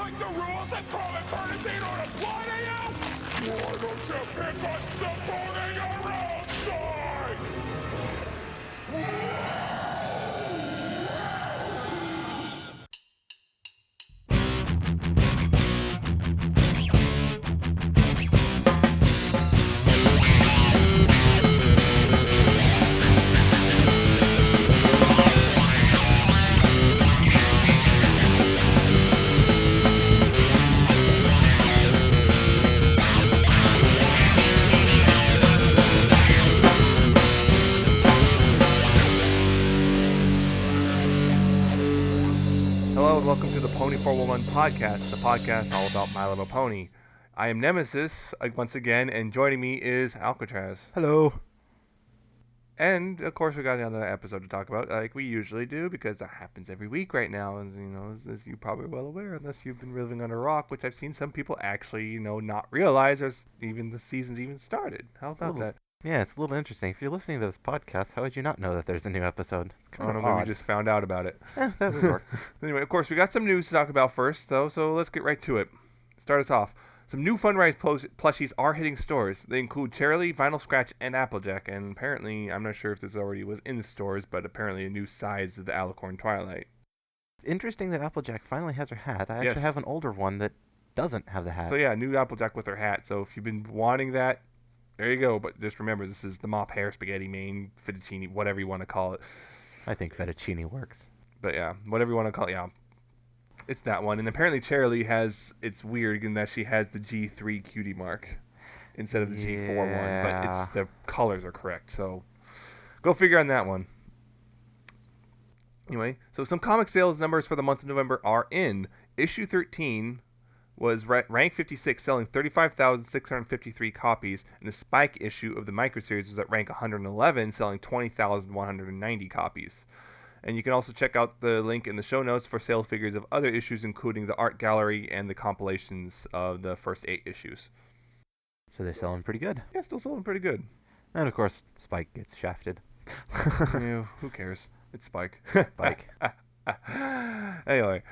like the rules of common courtesy don't apply to you? Why don't you pick up supporting your own side? Welcome to the Pony 411 podcast, the podcast all about My Little Pony. I am Nemesis once again, and joining me is Alca7raz. Hello. And of course, we got another episode to talk about, like we usually do, because that happens every week right now. And as you're probably well aware, unless you've been living under a rock, which I've seen some people actually, not realize there's even the season's even started. How about that? Yeah, it's a little interesting. If you're listening to this podcast, how would you not know that there's a new episode? It's kind of odd. We just found out about it. That would work. Anyway, of course, we got some news to talk about first, though, so let's get right to it. Start us off. Some new Funrise plushies are hitting stores. They include Charlie, Vinyl Scratch, and Applejack, and apparently, I'm not sure if this already was in the stores, but apparently a new size of the Alicorn Twilight. It's interesting that Applejack finally has her hat. I actually have an older one that doesn't have the hat. So yeah, new Applejack with her hat. So if you've been wanting that, there you go. But just remember, this is the mop hair, spaghetti mane, fettuccine, whatever you want to call it. I think fettuccine works. But yeah, whatever you want to call it, yeah. It's that one. And apparently Charlie it's weird in that she has the G3 cutie mark instead of the G4 one. But the colors are correct. So go figure on that one. Anyway, so some comic sales numbers for the month of November are in. Issue 13 was rank 56, selling 35,653 copies, and the Spike issue of the microseries was at rank 111, selling 20,190 copies. And you can also check out the link in the show notes for sales figures of other issues, including the art gallery and the compilations of the first 8 issues. So they're selling pretty good. Yeah, still selling pretty good. And of course, Spike gets shafted. Yeah, who cares? It's Spike. Spike. Anyway.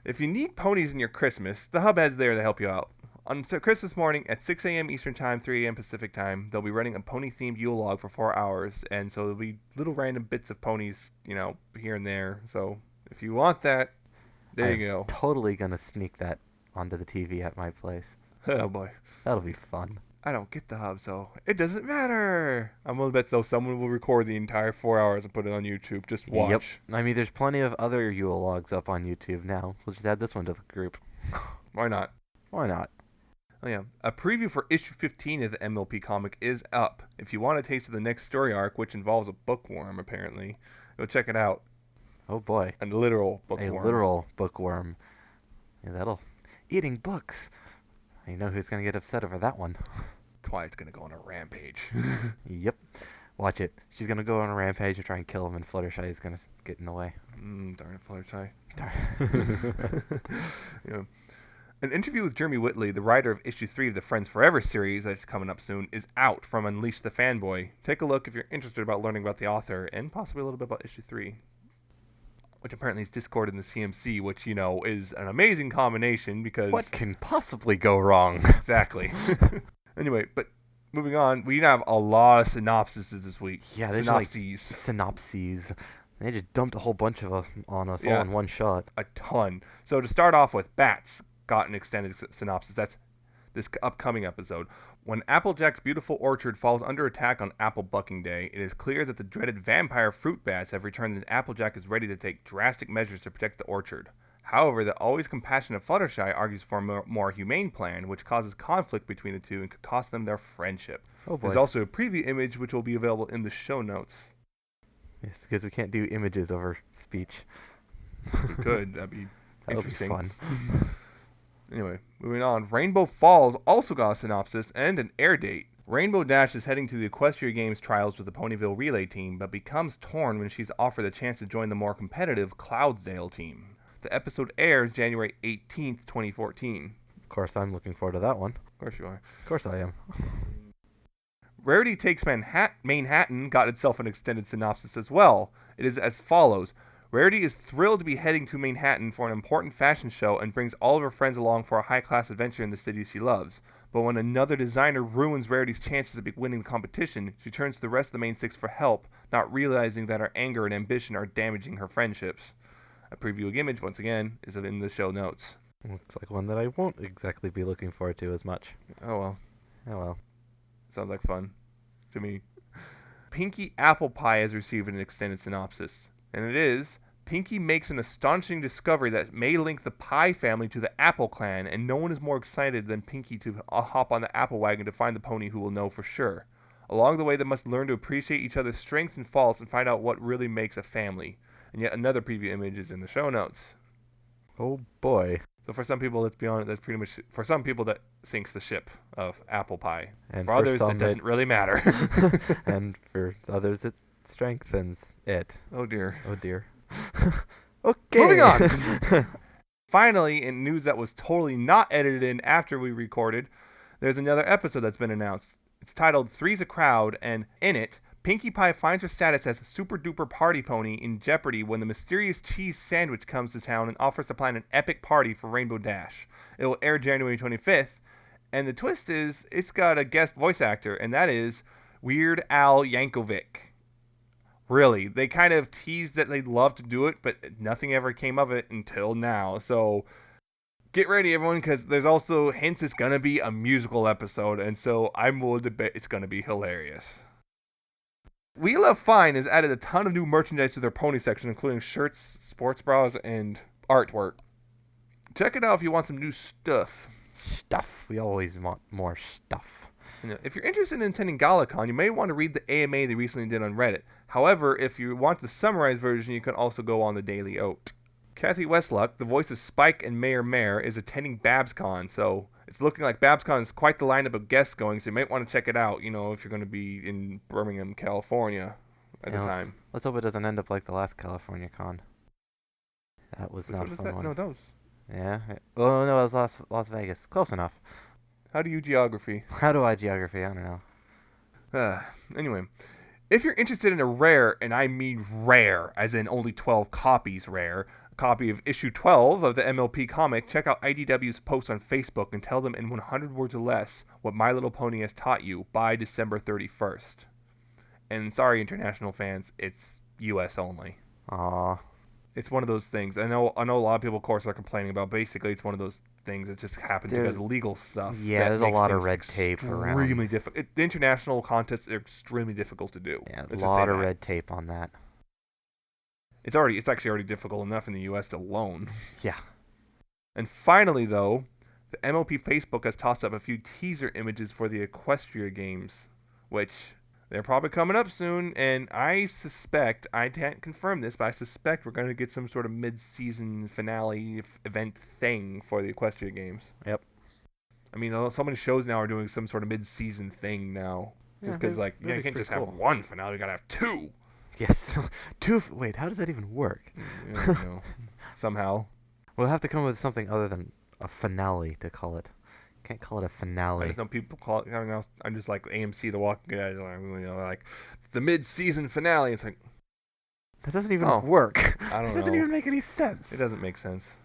If you need ponies in your Christmas, the Hub has there to help you out. On Christmas morning at 6 a.m. Eastern Time, 3 a.m. Pacific Time, they'll be running a pony-themed Yule log for 4 hours, and so there'll be little random bits of ponies, here and there. So if you want that, there you go. I'm totally going to sneak that onto the TV at my place. Oh, boy. That'll be fun. I don't get the Hub, so it doesn't matter. I'm going to bet, though, someone will record the entire 4 hours and put it on YouTube. Just watch. Yep. I mean, there's plenty of other Yule logs up on YouTube now. We'll just add this one to the group. Why not? Why not? Oh, yeah. A preview for issue 15 of the MLP comic is up. If you want a taste of the next story arc, which involves a bookworm, apparently, go check it out. Oh, boy. A literal bookworm. A literal bookworm. Yeah, that'll... Eating books. You know who's going to get upset over that one. Twilight's going to go on a rampage. Yep. Watch it. She's going to go on a rampage and try and kill him, and Fluttershy is going to get in the way. Darn it, Fluttershy. Yeah. An interview with Jeremy Whitley, the writer of issue 3 of the Friends Forever series that's coming up soon, is out from Unleash the Fanboy. Take a look if you're interested about learning about the author and possibly a little bit about issue 3. Which apparently is Discord in the CMC, which, is an amazing combination because... What can possibly go wrong? Exactly. Anyway, but moving on, we have a lot of synopses this week. Yeah, there's synopses. They just dumped a whole bunch of them on us all in one shot. A ton. So to start off with, Bats got an extended synopsis. That's this upcoming episode. When Applejack's beautiful orchard falls under attack on Apple Bucking Day, it is clear that the dreaded vampire fruit bats have returned and Applejack is ready to take drastic measures to protect the orchard. However, the always compassionate Fluttershy argues for a more humane plan, which causes conflict between the two and could cost them their friendship. Oh boy. There's also a preview image which will be available in the show notes. Yes, because we can't do images over speech. We could. That'd be interesting. Be fun. Anyway, moving on. Rainbow Falls also got a synopsis and an air date. Rainbow Dash is heading to the Equestria Games trials with the Ponyville Relay team, but becomes torn when she's offered the chance to join the more competitive Cloudsdale team. The episode airs January 18th, 2014. Of course, I'm looking forward to that one. Of course you are. Of course I am. Rarity Takes Manhattan got itself an extended synopsis as well. It is as follows. Rarity is thrilled to be heading to Manhattan for an important fashion show and brings all of her friends along for a high-class adventure in the city she loves. But when another designer ruins Rarity's chances of winning the competition, she turns to the rest of the main six for help, not realizing that her anger and ambition are damaging her friendships. A preview image, once again, is in the show notes. Looks like one that I won't exactly be looking forward to as much. Oh well. Oh well. Sounds like fun to me. Pinkie Apple Pie has received an extended synopsis, and it is: Pinkie makes an astonishing discovery that may link the Pie family to the Apple clan, and no one is more excited than Pinkie to hop on the Apple wagon to find the pony who will know for sure. Along the way, they must learn to appreciate each other's strengths and faults and find out what really makes a family. And yet another preview image is in the show notes. Oh boy. So for some people, let's be honest, that's pretty much, for some people that sinks the ship of Apple Pie. And for others, that doesn't really matter. And for others, it strengthens it. Oh dear. Oh dear. Okay. Moving on. Finally, in news that was totally not edited in after we recorded, there's another episode that's been announced. It's titled Three's a Crowd, and in it, Pinkie Pie finds her status as super duper party pony in jeopardy when the mysterious cheese sandwich comes to town and offers to plan an epic party for Rainbow Dash. It will air January 25th, and the twist is it's got a guest voice actor, and that is Weird Al Yankovic. Really, they kind of teased that they'd love to do it, but nothing ever came of it until now. So get ready, everyone, because there's also hints it's going to be a musical episode, and so I'm willing to bet it's going to be hilarious. We Love Fine has added a ton of new merchandise to their pony section, including shirts, sports bras, and artwork. Check it out if you want some new stuff. Stuff. We always want more stuff. If you're interested in attending GalaCon, you may want to read the AMA they recently did on Reddit. However, if you want the summarized version, you can also go on the Daily Oat. Kathy Westluck, the voice of Spike and Mayor Mare, is attending BabsCon, so it's looking like BabsCon is quite the lineup of guests going, so you might want to check it out, if you're going to be in Birmingham, California at the time. Let's hope it doesn't end up like the last California con. That was not a fun one. No, that was... Yeah. Oh, no, it was Las Vegas. Close enough. How do you geography? How do I geography? I don't know. Anyway, if you're interested in a rare, and I mean rare, as in only 12 copies rare, copy of issue 12 of the MLP comic, check out IDW's post on Facebook and tell them in 100 words or less what My Little Pony has taught you by December 31st. And sorry, international fans, it's US only. Aww. It's one of those things. I know a lot of people, of course, are complaining about. Basically, it's one of those things that just happens because of legal stuff. Yeah, there's a lot of red tape around. Extremely difficult. The international contests are extremely difficult to do. Yeah, a lot of red tape on that. It's actually already difficult enough in the U.S. alone. Yeah. And finally, though, the MLP Facebook has tossed up a few teaser images for the Equestria games, which they're probably coming up soon, and I suspect, I can't confirm this, but I suspect we're going to get some sort of mid-season finale event thing for the Equestria games. Yep. I mean, so many shows now are doing some sort of mid-season thing now. Just because, you can't just have one finale, you got to have two. Yes. Two. Wait, how does that even work? Somehow. We'll have to come up with something other than a finale to call it. Can't call it a finale. I just know people call it something else. I'm just like AMC, The Walking Dead, like the mid-season finale. It's like that doesn't even work. I don't know. It doesn't even make any sense. It doesn't make sense.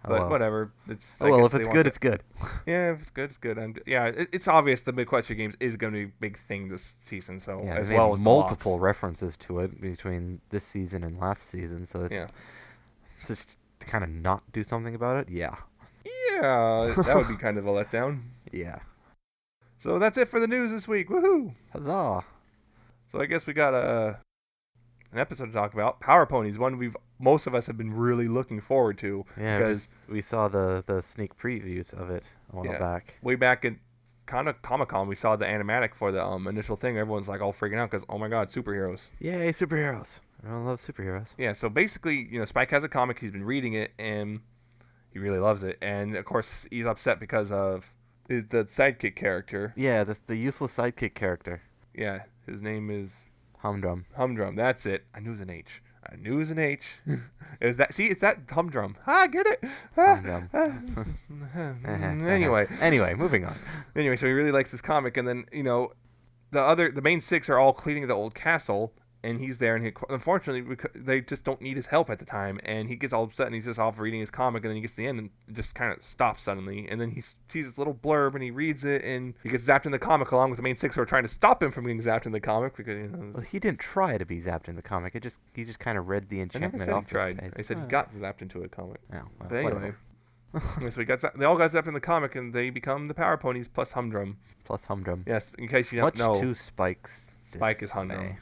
Oh, But well. whatever. It's if it's good, it's good. Yeah, if it's good, it's good. It's obvious the Equestria games is going to be a big thing this season. So as well as multiple references to it between this season and last season. So it's just to kind of not do something about it. Yeah. Yeah, that would be kind of a letdown. Yeah. So that's it for the news this week. Woohoo! Huzzah! So I guess we got an episode to talk about. Power Ponies, one most of us have been really looking forward to. Yeah, because we saw the sneak previews of it a while back. Way back at Comic-Con, we saw the animatic for the initial thing. Everyone's like all freaking out because, oh my god, superheroes. Yay, superheroes. Everyone loves superheroes. Yeah, so basically, Spike has a comic, he's been reading it, and he really loves it. And, of course, he's upset because of the sidekick character. Yeah, the useless sidekick character. Yeah, his name is... Humdrum. Humdrum, that's it. I knew it was an H. Is that... See, it's that Humdrum. Get it? Humdrum. Anyway, moving on. Anyway, so he really likes this comic, and then, the main six are all cleaning the old castle, and he's there, and unfortunately they just don't need his help at the time, and he gets all upset, and he's just off reading his comic, and then he gets to the end and just kind of stops suddenly, and then he sees this little blurb, and he reads it, and he gets zapped in the comic along with the main six who are trying to stop him from getting zapped in the comic because well, he didn't try to be zapped in the comic. He just kind of read the enchantment. I never said he tried. I said he got zapped into a comic. Oh, well, but anyway. So they all got zapped in the comic, and they become the Power Ponies plus Humdrum. Yes, in case you don't know. Much to Spike's Spike is Humdrum.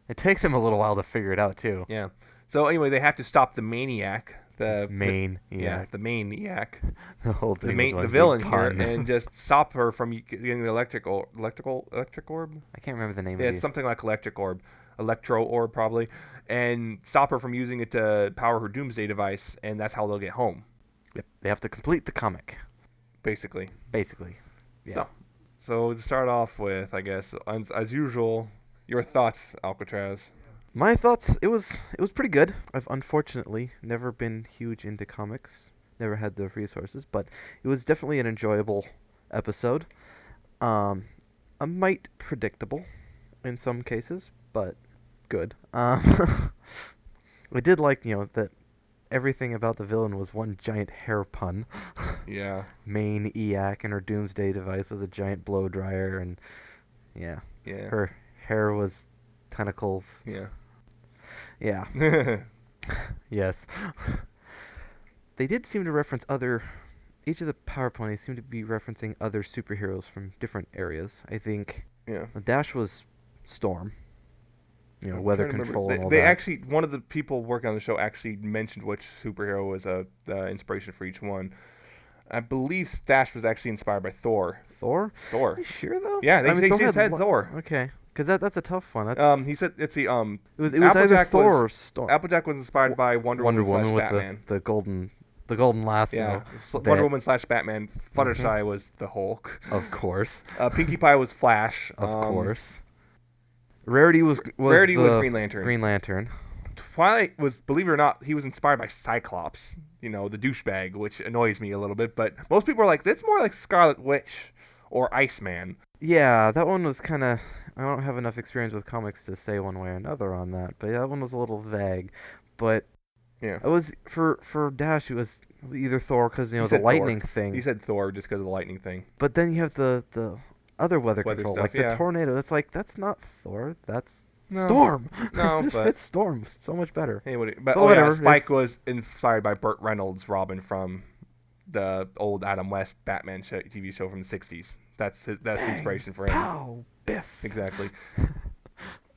It takes him a little while to figure it out, too. Yeah. So anyway, they have to stop the maniac. The maniac. The maniac. The whole thing. The villain here, and just stop her from getting the electric orb. I can't remember the name of it. Yeah, it's something like electric orb. Electro orb, probably. And stop her from using it to power her doomsday device, and that's how they'll get home. Yep. They have to complete the comic. Basically. Yeah. So to start off with, I guess, as usual, your thoughts, Alcatraz. My thoughts, it was pretty good. I've unfortunately never been huge into comics, never had the resources, but it was definitely an enjoyable episode. A mite predictable in some cases, but good. I did like, that everything about the villain was one giant hair pun. Yeah. Main EAC and her doomsday device was a giant blow dryer, and yeah. Her hair was tentacles. Yeah. Yes. They did seem to reference each of the Power Ponies seemed to be referencing other superheroes from different areas. I think Dash was Storm. Weather control and all they that. Actually, one of the people working on the show actually mentioned which superhero was the inspiration for each one. I believe Dash was actually inspired by Thor. Thor? Are you sure, though? Yeah, they said Thor. Okay. Because that's a tough one. He said, let's see, it was either Thor or Storm. Applejack was inspired by Wonder Woman / Batman. With the golden lasso. Yeah, Wonder Woman / Batman. Fluttershy was the Hulk. Of course. Pinkie Pie was Flash. Of course. Rarity was Green Lantern. Green Lantern. Twilight was, believe it or not, he was inspired by Cyclops. The douchebag, which annoys me a little bit. But most people are like, that's more like Scarlet Witch or Iceman. Yeah, that one was kind of... I don't have enough experience with comics to say one way or another on that, but that one was a little vague. But yeah, it was for Dash. It was either Thor because the lightning thing. He said Thor just because of the lightning thing. But then you have the other weather control, stuff, like the tornado. That's not Thor. That's Storm. No, it just fits Storm so much better. Hey, whatever. Spike was inspired by Burt Reynolds' Robin from the old Adam West Batman TV show from the '60s. That's the inspiration for him. Pow, biff. Exactly.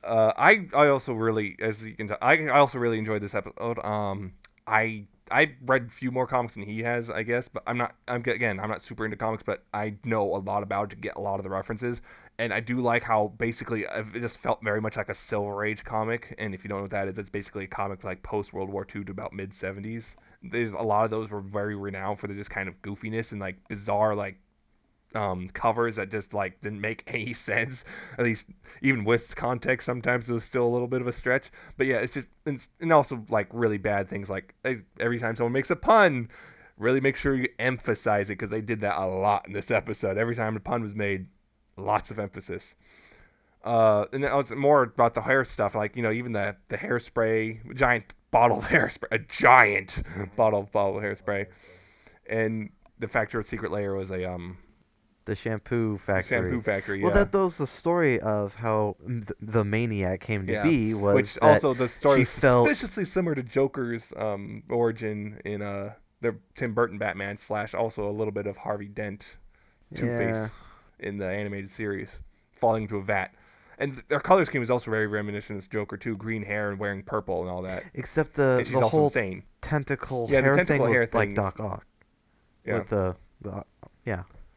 I also really, as you can tell, I also really enjoyed this episode. I read a few more comics than he has, I guess, but I'm not super into comics, but I know a lot about it to get a lot of the references, and I do like how basically it just felt very much like a Silver Age comic, and if you don't know what that is, it's basically a comic like post World War II to about mid 70s. There's a lot of those were very renowned for the just kind of goofiness and like bizarre like covers that just like didn't make any sense, at least even with context. Sometimes it was still a little bit of a stretch, but yeah, it's just, and also like really bad things like every time someone makes a pun, really make sure you emphasize it, because they did that a lot in this episode. Every time a pun was made, lots of emphasis. And then it was more about the hair stuff, like even the hairspray, giant bottle of hairspray, a giant bottle of hairspray, and the factory of Secret Lair was the shampoo factory. Yeah. Well, that was the story of how the maniac came to be. Was which also the story was suspiciously similar to Joker's origin in the Tim Burton Batman / also a little bit of Harvey Dent, Two-Face in the animated series, falling into a vat. And their color scheme is also very reminiscent of Joker too, green hair and wearing purple and all that. Except the also whole insane. Tentacle hair thing was like Doc Ock. Yeah. With the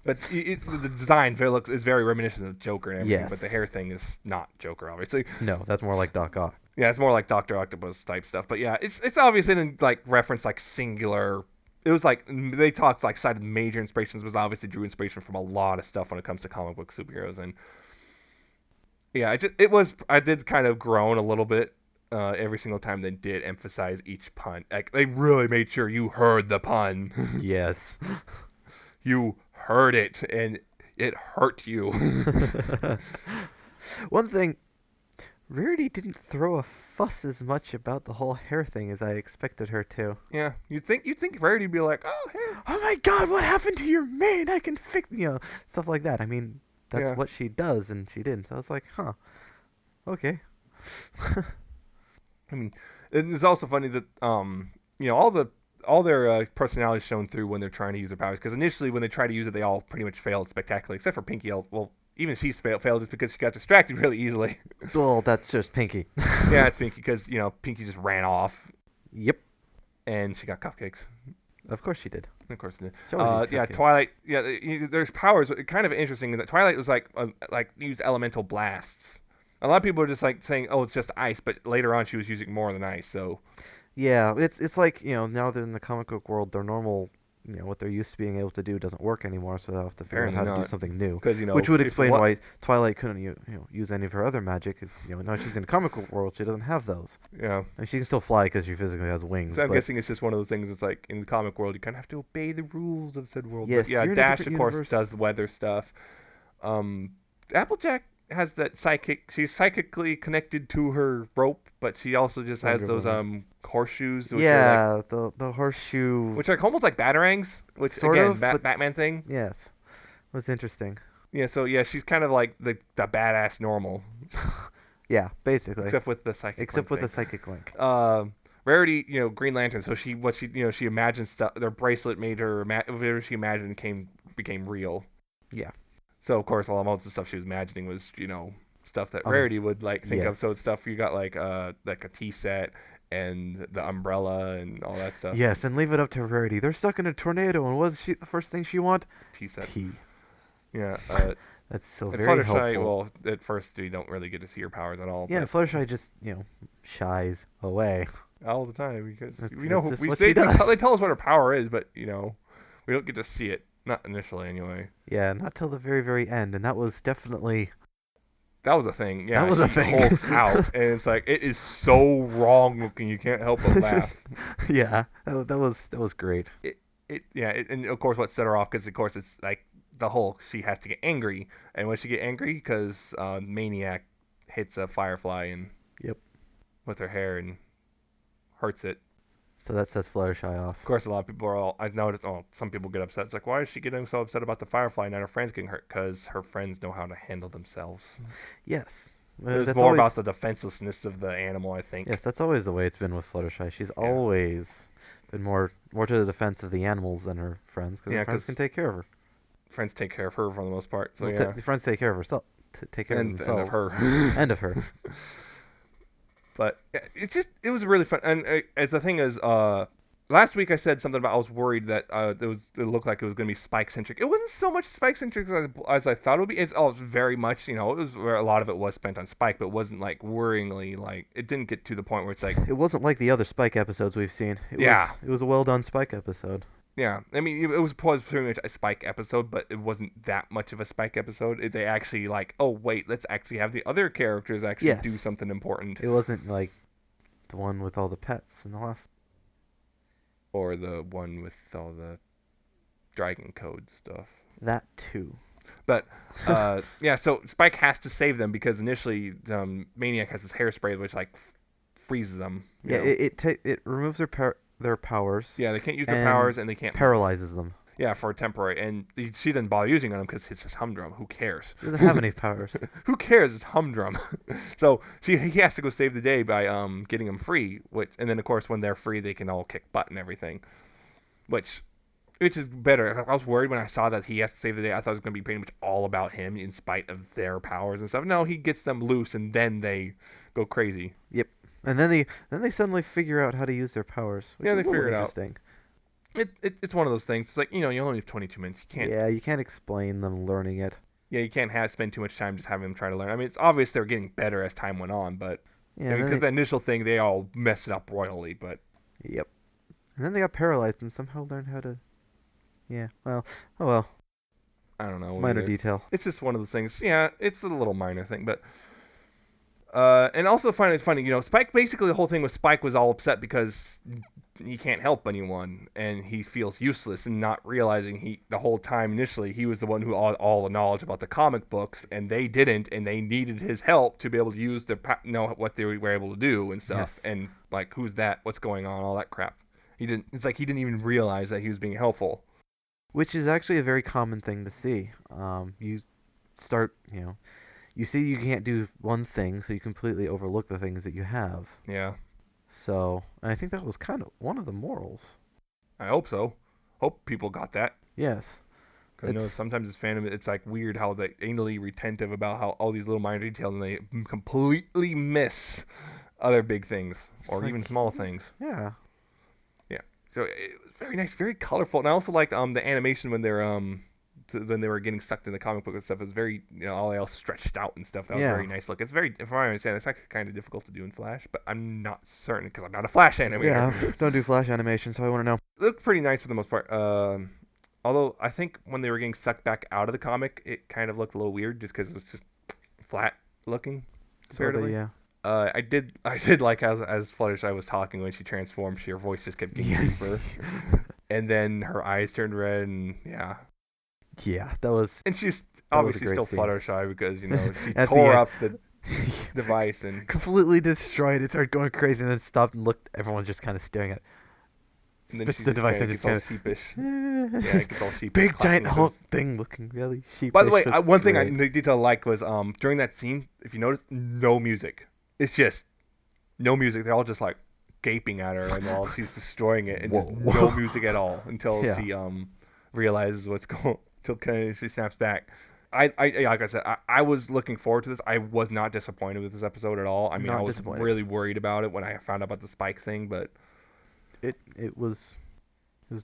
But the design is very reminiscent of Joker and everything, yes. But the hair thing is not Joker, obviously. No, that's more like Doc Ock. Yeah, it's more like Dr. Octopus type stuff. But yeah, it's obviously in like reference like singular. It was like they talked like cited major inspirations, but obviously drew inspiration from a lot of stuff when it comes to comic book superheroes. And yeah, I did kind of groan a little bit every single time they did emphasize each pun. Like they really made sure you heard the pun. Yes. You heard it, and it hurt you. One thing, Rarity didn't throw a fuss as much about the whole hair thing as I expected her to. Yeah, you'd think Rarity would be like, oh, hair. Oh my God, what happened to your mane? I can fix, stuff like that. I mean, that's what she does, and she didn't. So I was like, huh, okay. I mean, it's also funny that all their personalities shown through when they're trying to use their powers. Because initially, when they try to use it, they all pretty much failed spectacularly, except for Pinkie. Well, even she failed just because she got distracted really easily. Well, that's just Pinkie. Yeah, it's Pinkie because Pinkie just ran off. Yep. And she got cupcakes. Of course she did. Of course she did. Yeah, Twilight. Yeah, there's powers. Kind of interesting that Twilight was like used elemental blasts. A lot of people are just like saying, "Oh, it's just ice," but later on she was using more than ice. So. Yeah, it's like now they're in the comic book world. Their normal, what they're used to being able to do doesn't work anymore. So they'll have to figure out how to do something new. Which would explain why Twilight couldn't use any of her other magic. Because now she's in the comic book world, she doesn't have those. Yeah, and she can still fly because she physically has wings. So I'm guessing it's just one of those things. It's like in the comic world, you kind of have to obey the rules of said world. Yes, but yeah, Dash of course does weather stuff. Applejack has that psychic. She's psychically connected to her rope, but she also just has those horseshoes. Which are like, the horseshoe, which are almost like batarangs. Which sort again, of, Batman thing. Yes, was interesting. Yeah, so yeah, she's kind of like the badass normal. Yeah, basically. Except with the psychic link. Rarity, Green Lantern. So she imagined stuff. Their bracelet made her whatever she imagined became real. Yeah. So of course, all most of the stuff she was imagining was stuff that Rarity would think of. So it's stuff you got like a tea set and the umbrella and all that stuff. Yes, and leave it up to Rarity. They're stuck in a tornado, and what's the first thing she want? Tea set. Tea. Yeah. That's so very Fluttershy, helpful. Well, at first you don't really get to see her powers at all. Yeah, Fluttershy just shies away all the time because they tell us what her power is, but we don't get to see it. Not initially, anyway. Yeah, not till the very, very end, and that was definitely. That was a thing. Yeah, that was a thing. Hulks out, and it's like it is so wrong looking. You can't help but laugh. Yeah, that was great. And of course, what set her off because of course it's like the Hulk. She has to get angry, and when she get angry, because Maniac hits a Firefly and with her hair and hurts it. So that sets Fluttershy off. Of course, a lot of people I've noticed, some people get upset. It's like, why is she getting so upset about the Firefly and her friends getting hurt? Because her friends know how to handle themselves. Yes. It's more about the defenselessness of the animal, I think. Yes, that's always the way it's been with Fluttershy. She's always been more to the defense of the animals than her friends, because her friends can take care of her. Friends take care of her for the most part. So the friends take care of herself. Take care of themselves. And of her. And of her. But it was really fun. And as the thing is, last week I said something about I was worried that it looked like it was going to be Spike-centric. It wasn't so much Spike-centric as I thought it would be. It's all very much, it was where a lot of it was spent on Spike, but it wasn't like worryingly, like, it didn't get to the point where it's like. It wasn't like the other Spike episodes we've seen. It was a well-done Spike episode. Yeah, I mean, it was pretty much a Spike episode, but it wasn't that much of a Spike episode. They actually let's actually have the other characters actually do something important. It wasn't like the one with all the pets in the last. Or the one with all the Dragon Code stuff. That too. But, so Spike has to save them because initially Maniac has this hairspray which, freezes them. Yeah, it removes their powers. Yeah, they can't use their powers and they can't paralyzes them. Yeah, for a temporary. And she doesn't bother using on him because it's just humdrum. Who cares? He doesn't have any powers. Who cares? It's humdrum. So he has to go save the day by getting them free. And then, of course, when they're free, they can all kick butt and everything. Which is better. I was worried when I saw that he has to save the day. I thought it was going to be pretty much all about him in spite of their powers and stuff. No, he gets them loose and then they go crazy. Yep. And then they suddenly figure out how to use their powers. Yeah, they figure it out. It's one of those things. It's like, you only have 22 minutes. You can't explain them learning it. Yeah, you can't spend too much time just having them try to learn. I mean, it's obvious they're getting better as time went on, but because the initial thing, they all messed it up royally. But yep. And then they got paralyzed and somehow learned how to. Yeah. Well. Oh well. I don't know. Minor detail. It's just one of those things. Yeah, it's a little minor thing, but. And also find it's funny, Spike, basically the whole thing with Spike was all upset because he can't help anyone, and he feels useless, and not realizing the whole time initially he was the one who all the knowledge about the comic books, and they didn't, and they needed his help to be able to use know what they were able to do and stuff. Yes. And like, who's that? What's going on? All that crap. It's like he didn't even realize that he was being helpful. Which is actually a very common thing to see. You start, you see you can't do one thing, so you completely overlook the things that you have. Yeah. So, and I think that was kind of one of the morals. I hope so. Hope people got that. Yes. Because sometimes it's fandom, it's like weird how they anally retentive about how all these little minor details, and they completely miss other big things or even small things. Yeah. Yeah. So it was very nice, very colorful, and I also like the animation when they're when they were getting sucked in the comic book and stuff. It was very, all else stretched out and stuff. That was a very nice look. It's very, if I understand, it's actually kind of difficult to do in Flash, but I'm not certain because I'm not a Flash animator. Yeah, don't do Flash animation, so I want to know. It looked pretty nice for the most part. Although I think when they were getting sucked back out of the comic, it kind of looked a little weird just because it was just flat looking. Comparatively, yeah. I did like as Fluttershy was talking when she transformed, her voice just kept getting deeper, and then her eyes turned red, and yeah, that was. And she's obviously still Fluttershy because she tore up the device and completely destroyed it. Started going crazy, and then stopped and looked. Everyone just kind of staring at it. And then the device and just gets all sheepish. Yeah, it gets all sheepish. Big giant Hulk thing looking really sheepish. By the way, one thing I detail like was during that scene, if you notice, no music. It's just no music. They're all just like gaping at her, and while she's destroying it, and just no music at all until she realizes what's going. Until she snaps back. I like I said, I was looking forward to this. I was not disappointed with this episode at all. I mean, I was really worried about it when I found out about the Spike thing, but it was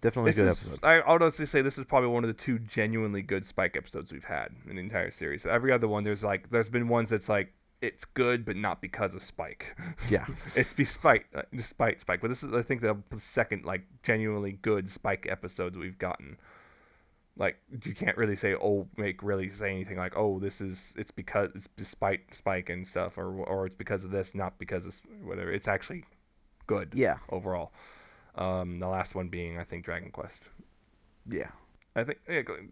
definitely a good episode. I would honestly say this is probably one of the 2 genuinely good Spike episodes we've had in the entire series. Every other one, there's been ones that's like, it's good, but not because of Spike. Yeah. It's despite Spike. But this is, I think, the second, like, genuinely good Spike episode that we've gotten. Like, you can't really say, say anything like, it's because, it's despite Spike and stuff, or it's because of this, not because of whatever. It's actually good. Yeah. Overall. The last one being, I think, Dragon Quest. Yeah. I think,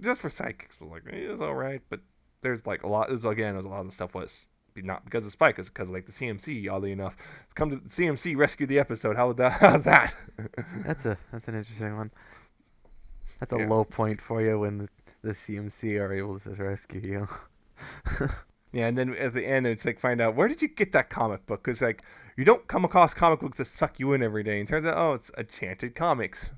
just for Psychics, it was like, it was alright, but there's like a lot, a lot of the stuff was not because of Spike, it's because like the CMC, oddly enough. Come to the CMC, rescue the episode. How's that? That's an interesting one. That's a low point for you when the CMC are able to rescue you. Yeah, and then at the end, it's like, find out, where did you get that comic book? Because, like, you don't come across comic books that suck you in every day. And turns out, it's Enchanted Comics.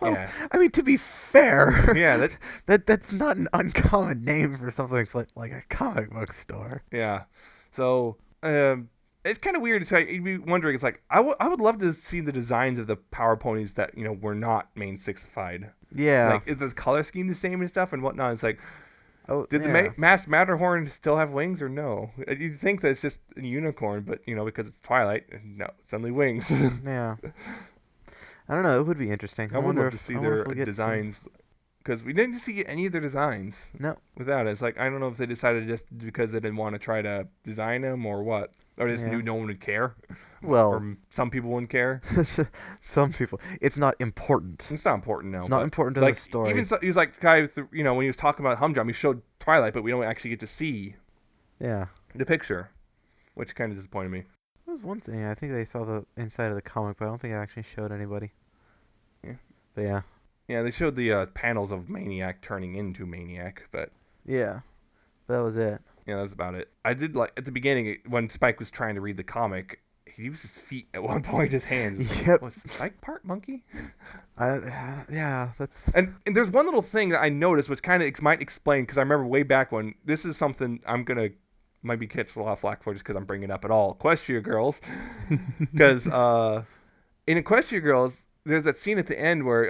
Well, yeah. I mean, to be fair, yeah, that's not an uncommon name for something like a comic book store. Yeah, so it's kind of weird. It's like, you'd be wondering, it's like, I would love to see the designs of the Power Ponies that, were not main six-ified. Yeah. Like, is the color scheme the same and stuff and whatnot? It's like, did the masked Matterhorn still have wings or no? You'd think that it's just a unicorn, but, because it's Twilight, no, it's suddenly wings. Yeah. I don't know. It would be interesting. I would love to see their designs, because we didn't see any of their designs. No. Without it. It's like, I don't know if they decided just because they didn't want to try to design them or what. Or just knew no one would care. Well. Or some people wouldn't care. Some people. It's not important. It's not important, no. It's not important to the story. Even he was like, the guy, when he was talking about Humdrum, he showed Twilight, but we don't actually get to see the picture, which kind of disappointed me. There was one thing. I think they saw the inside of the comic, but I don't think it actually showed anybody. Yeah. But yeah. Yeah, they showed the panels of Maniac turning into Maniac, but... Yeah. But that was it. Yeah, that's about it. I did like, at the beginning, when Spike was trying to read the comic, he used his feet at one point, his hands. Yep. Was Spike part monkey? Yeah, that's... And there's one little thing that I noticed, which kind of might explain, because I remember way back when, this is something I'm going to might be catch a lot of flack for just because I'm bringing it up at all. Equestria Girls. Because in Equestria Girls, there's that scene at the end where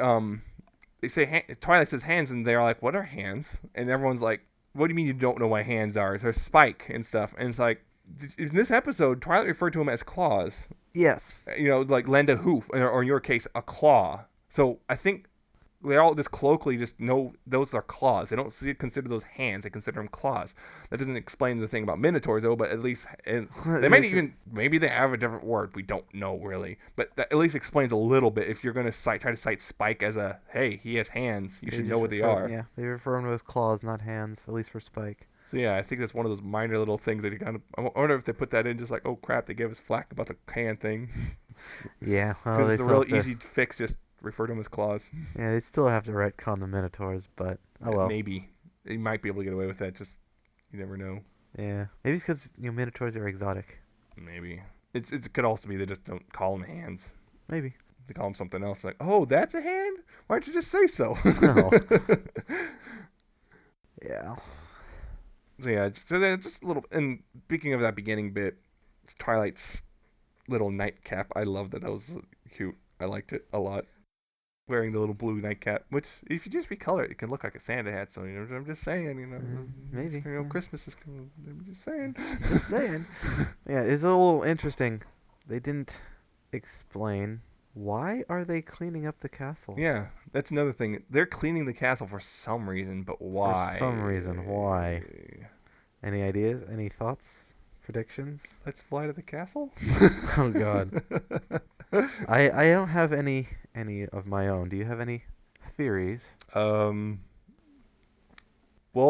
they say, Twilight says hands, and they're like, what are hands? And everyone's like, what do you mean you don't know what hands are? There's Spike and stuff. And it's like, in this episode, Twilight referred to him as claws. Yes. Like lend a hoof, or in your case, a claw. So I think they all just colloquially just know those are claws. They don't consider those hands. They consider them claws. That doesn't explain the thing about minotaurs, though, but at least they might even, maybe they have a different word. We don't know, really. But that at least explains a little bit. If you're going to try to cite Spike as a, hey, he has hands, you should know what they are. Yeah, they refer him to as claws, not hands, at least for Spike. So, yeah, I think that's one of those minor little things that you kind of, I wonder if they put that in just like, oh, crap, they gave us flack about the hand thing. Yeah, well, because it's a real easy fix, just refer to them as claws. Yeah, they still have to retcon the Minotaurs, but oh well. Maybe they might be able to get away with that. Just you never know. Yeah, maybe it's because Minotaurs are exotic. Maybe it could also be they just don't call them hands. Maybe they call them something else. Like, oh, that's a hand. Why don't you just say so? No. Yeah. So yeah, just a little. And speaking of that beginning bit, it's Twilight's little nightcap. I love that. That was cute. I liked it a lot. Wearing the little blue nightcap, which if you just recolor it, it can look like a Santa hat. So I'm just saying, maybe Christmas is coming. I'm just saying. Just saying. Yeah, it's a little interesting. They didn't explain why are they cleaning up the castle. Yeah, that's another thing. They're cleaning the castle for some reason, but why? For some reason, why? Any ideas? Any thoughts? Predictions? Let's fly to the castle. Oh God. I don't have any of my own. Do you have any theories? Well,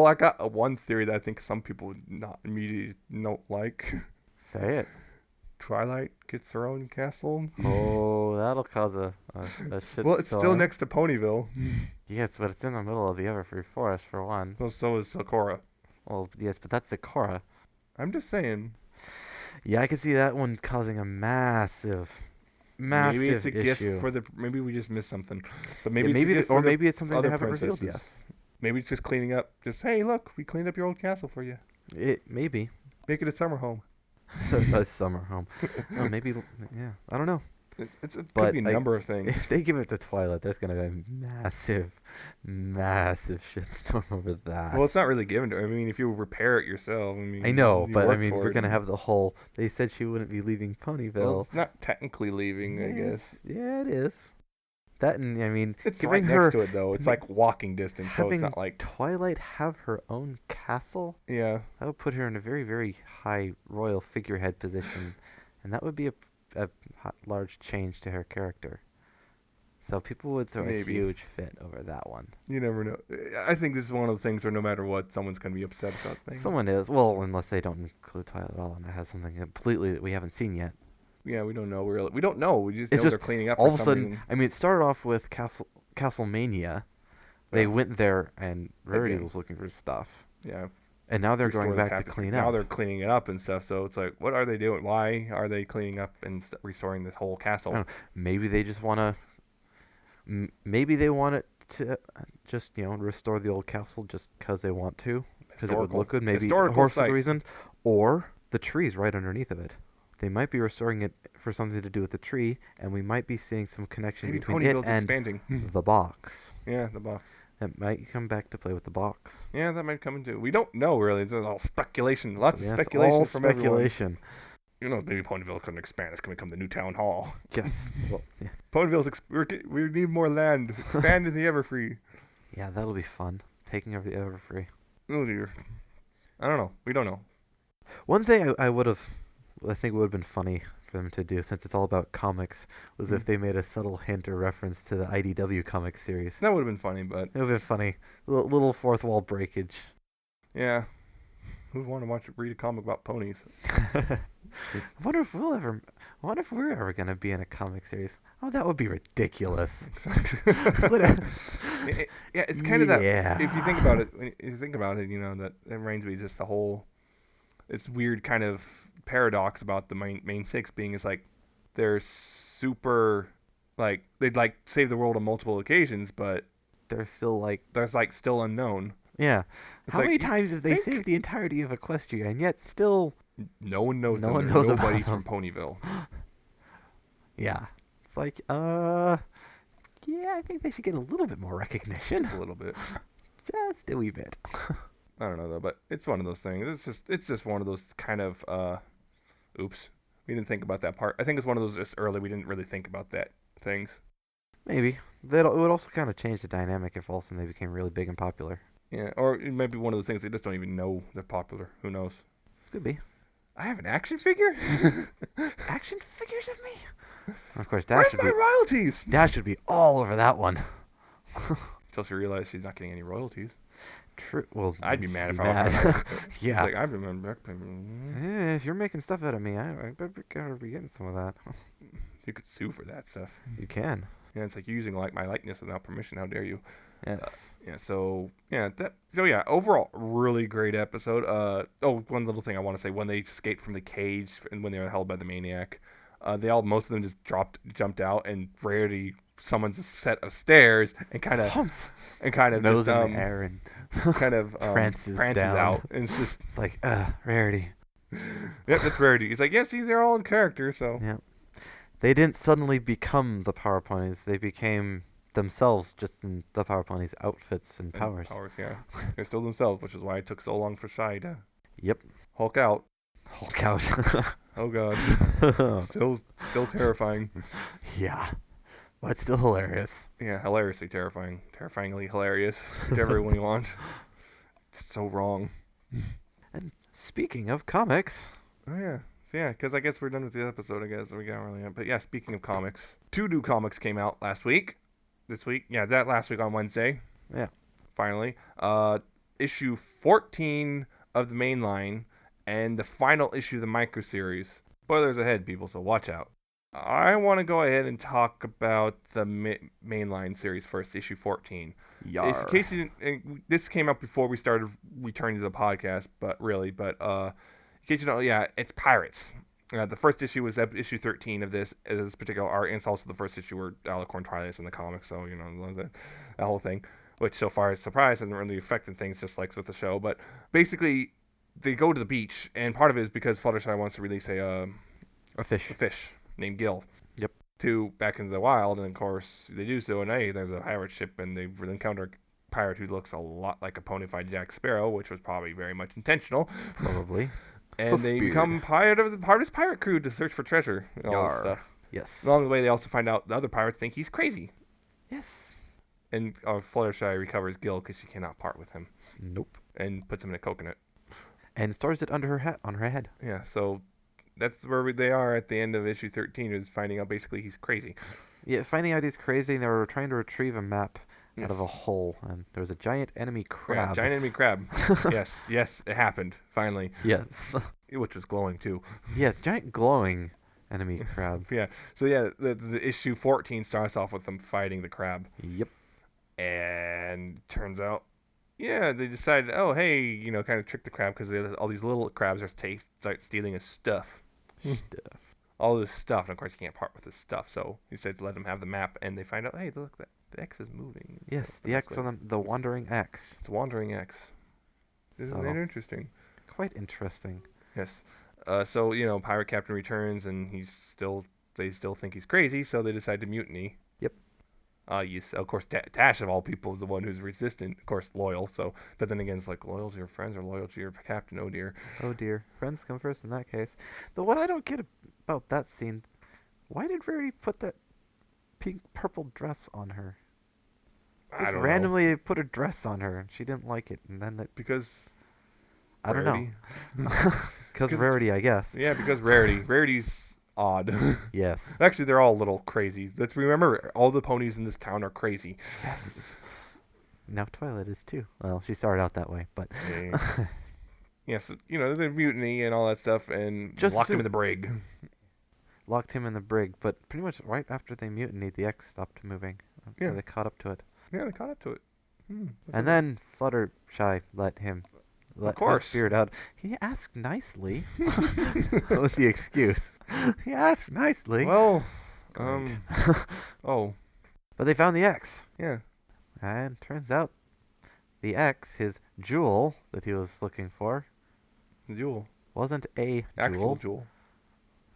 I got one theory that I think some people would not immediately don't like. Say it. Twilight gets her own castle. Oh, that'll cause a shit. Well, it's still next to Ponyville. Yes, but it's in the middle of the Everfree Forest for one. Well, so is Sakura. Well, yes, but that's Sakura. I'm just saying. Yeah, I could see that one causing a massive maybe it's a issue. Gift for the. Maybe we just missed something. But maybe maybe it's something they haven't revealed yet. Maybe it's just cleaning up. Just hey, look, we cleaned up your old castle for you. Maybe make it a summer home. A summer home. Oh, maybe. Yeah, I don't know. It could be a number of things. If they give it to Twilight, there's gonna be a massive shitstorm over that. Well, it's not really given to her. I mean, if you repair it yourself, I know, but I mean, we're gonna have the whole. They said she wouldn't be leaving Ponyville. Well, it's not technically leaving, I guess. Yeah, it is. That and I mean, it's right next to it though. It's like walking distance, so it's not like Twilight have her own castle. Yeah, that would put her in a very, very high royal figurehead position, and that would be a large change to her character. So people would throw a huge fit over that one. You never know. I think this is one of the things where no matter what, someone's going to be upset about things. Someone is. Well, unless they don't include Twilight at all and it has something completely that we haven't seen yet. Yeah, we don't know. We don't know. We just know they're cleaning up. All of a sudden, I mean, it started off with Castlemania. They went there and Rarity was looking for stuff. Yeah. And now they're going back to clean up. Now they're cleaning it up and stuff. So it's like, what are they doing? Why are they cleaning up and restoring this whole castle? Maybe they just want to. Maybe they want it to just restore the old castle just because they want to, because it would look good. Maybe historical reason, or the trees right underneath of it. They might be restoring it for something to do with the tree, and we might be seeing some connection between it and the box. Yeah, the box. That might come back to play with the box. Yeah, that might come into. We don't know really. It's all speculation. Lots of speculation all from speculation. Everyone. Maybe Ponyville couldn't expand. It's going to become the new town hall. Yes. Well, yeah. Ponyville's. We need more land. Expand in the Everfree. Yeah, that'll be fun. Taking over the Everfree. Oh dear. I don't know. We don't know. One thing I think would have been funny for them to do, since it's all about comics, was if they made a subtle hint or reference to the IDW comic series. That would have been funny, but it would have been funny. Little fourth wall breakage. Yeah. Who would want to read a comic about ponies? I wonder if we're ever gonna be in a comic series. Oh, that would be ridiculous. Yeah, it's kind of that. If you think about it, that reminds me just the whole. It's weird kind of paradox about the main six being is like they're super like they'd like save the world on multiple occasions, but they're still like there's like still unknown. Yeah. How many times have they saved the entirety of Equestria and yet still no one knows them? Nobody's from Ponyville. Yeah. It's like yeah, I think they should get a little bit more recognition. Just a little bit. Just a wee bit. I don't know though, but it's one of those things. It's just one of those kind of oops. We didn't think about that part. I think it's one of those just early we didn't really think about that things. Maybe. It would also kind of change the dynamic if all of a sudden they became really big and popular. Yeah, or it might be one of those things they just don't even know they're popular. Who knows? Could be. I have an action figure? Action figures of me? Of course, Where's my royalties? Dad should be all over that one. Until she realized she's not getting any royalties. True. Well, I'd be mad if I was. Yeah. It's like, I've been. If you're making stuff out of me, I better be getting some of that. You could sue for that stuff. You can. Yeah, it's like using my likeness without permission. How dare you? Yes. So overall, really great episode. One little thing I want to say: when they escaped from the cage and when they were held by the maniac, most of them just jumped out, and Rarity summons a set of stairs and kind of nose just in the air and kind of prances out, and it's like Rarity. Yep, that's Rarity. He's like, yes, they're all in character, so yeah. They didn't suddenly become the Power Ponies. They became themselves, just in the Power Ponies' outfits and powers. Yeah. They're still themselves, which is why it took so long for Shy to Hulk out. Hulk out. Oh, God. Still terrifying. Yeah. But still hilarious. Yeah, hilariously terrifying. Terrifyingly hilarious. Whichever one you want. It's so wrong. And speaking of comics... Oh, yeah. Yeah, because I guess we're done with the episode, I guess. We got really... But yeah, speaking of comics. 2 new comics came out last week. This week. Yeah, that last week on Wednesday. Yeah. Finally. Issue 14 of the main line and the final issue of the micro series. Spoilers ahead, people, so watch out. I want to go ahead and talk about the mainline series first, issue 14. In case you didn't, this came out before we started returning to the podcast, in case you don't know, yeah, it's Pirates. The first issue was issue 13 of this particular art, and it's also the first issue where Alicorn Twilight in the comics, so, that whole thing, which so far is surprise, hasn't really affected things just like with the show, but basically, they go to the beach, and part of it is because Fluttershy wants to release a fish named Gil. Yep. Back into the wild, and of course they do so, and hey, there's a pirate ship, and they encounter a pirate who looks a lot like a ponified Jack Sparrow, which was probably very much intentional. Probably. And they become part of his pirate crew to search for treasure and all this stuff. Yes. Along the way, they also find out the other pirates think he's crazy. Yes. And Fluttershy recovers Gil because she cannot part with him. Nope. And puts him in a coconut. And stores it under on her head. Yeah, so that's where they are at the end of issue 13, is finding out basically he's crazy. Yeah, finding out he's crazy, and they were trying to retrieve a map out of a hole, and there was a giant enemy crab. Yeah, giant enemy crab. Yes, it happened, finally. Yes. Which was glowing, too. Yes, giant glowing enemy crab. Yeah, so yeah, the issue 14 starts off with them fighting the crab. Yep. And turns out, yeah, they decided, oh, hey, kind of trick the crab, because all these little crabs start stealing his stuff. All this stuff, and of course you can't part with this stuff, so he decides to let them have the map, and they find out, hey, look, the X is moving. Yes, the X on the wandering X. It's a wandering X. Isn't that interesting? Quite interesting. Yes. So, Pirate Captain returns, and they still think he's crazy, so they decide to mutiny. Yep. Yes, of course, Tash, of all people, is the one who's resistant, of course, loyal, so, but then again, it's like, loyal to your friends or loyal to your captain, oh dear. Oh dear. Friends come first in that case. But what I don't get about that scene, why did Rarity put that purple dress on her? I don't randomly know. Put a dress on her, and she didn't like it, and then because I don't know. Because Rarity, I guess. Yeah, because Rarity. Rarity's odd. Yes. Actually, they're all a little crazy. Let's remember, all the ponies in this town are crazy. Yes. Now Twilight is too. Well, she started out that way, but yes, the mutiny and all that stuff, and just locked him in the brig. Locked him in the brig, but pretty much right after they mutinied, the X stopped moving. Yeah. They caught up to it. Yeah, they caught up to it. And then Fluttershy let him spirit out. He asked nicely. What was the excuse? He asked nicely. Well, But they found the X. Yeah. And turns out the X, his jewel that he was looking for. The jewel. Wasn't a actual jewel.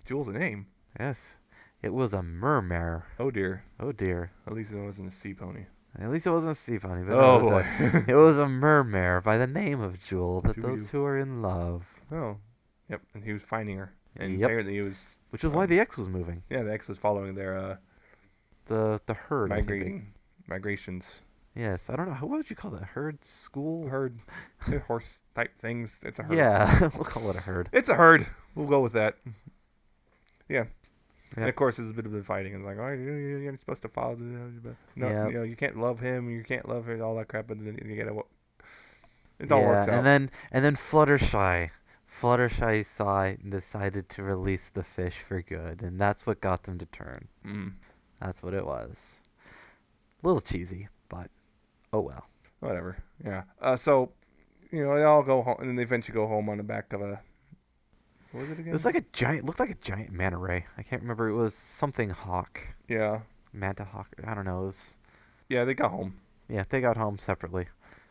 Jewel's a name. Yes. It was a mermare. Oh dear. Oh dear. At least it wasn't a sea pony. At least it wasn't a sea pony. But boy. It was a mermare by the name of Jewel, that those who are in love. Oh. Yep. And he was finding her. And apparently he was... Which is why the X was moving. Yeah, the X was following their the herd. Migrations. Yes, I don't know. What would you call that? Herd? School? Herd. Horse type things. It's a herd. Yeah, we'll call it a herd. It's a herd. We'll go with that. Yeah. Yep. And of course, there's a bit of the fighting. It's like, oh, you're supposed to follow. No, you can't love him. You can't love her. All that crap. But then you get it all works out. And then Fluttershy decided to release the fish for good, and that's what got them to turn. That's what it was. A little cheesy, but oh well. Whatever. Yeah. So, they all go home, and then they eventually go home on the back of a. What was it again? It was like looked like a giant manta ray. I can't remember. It was something hawk. Yeah. Manta hawk. I don't know. Yeah, they got home. Yeah, they got home separately.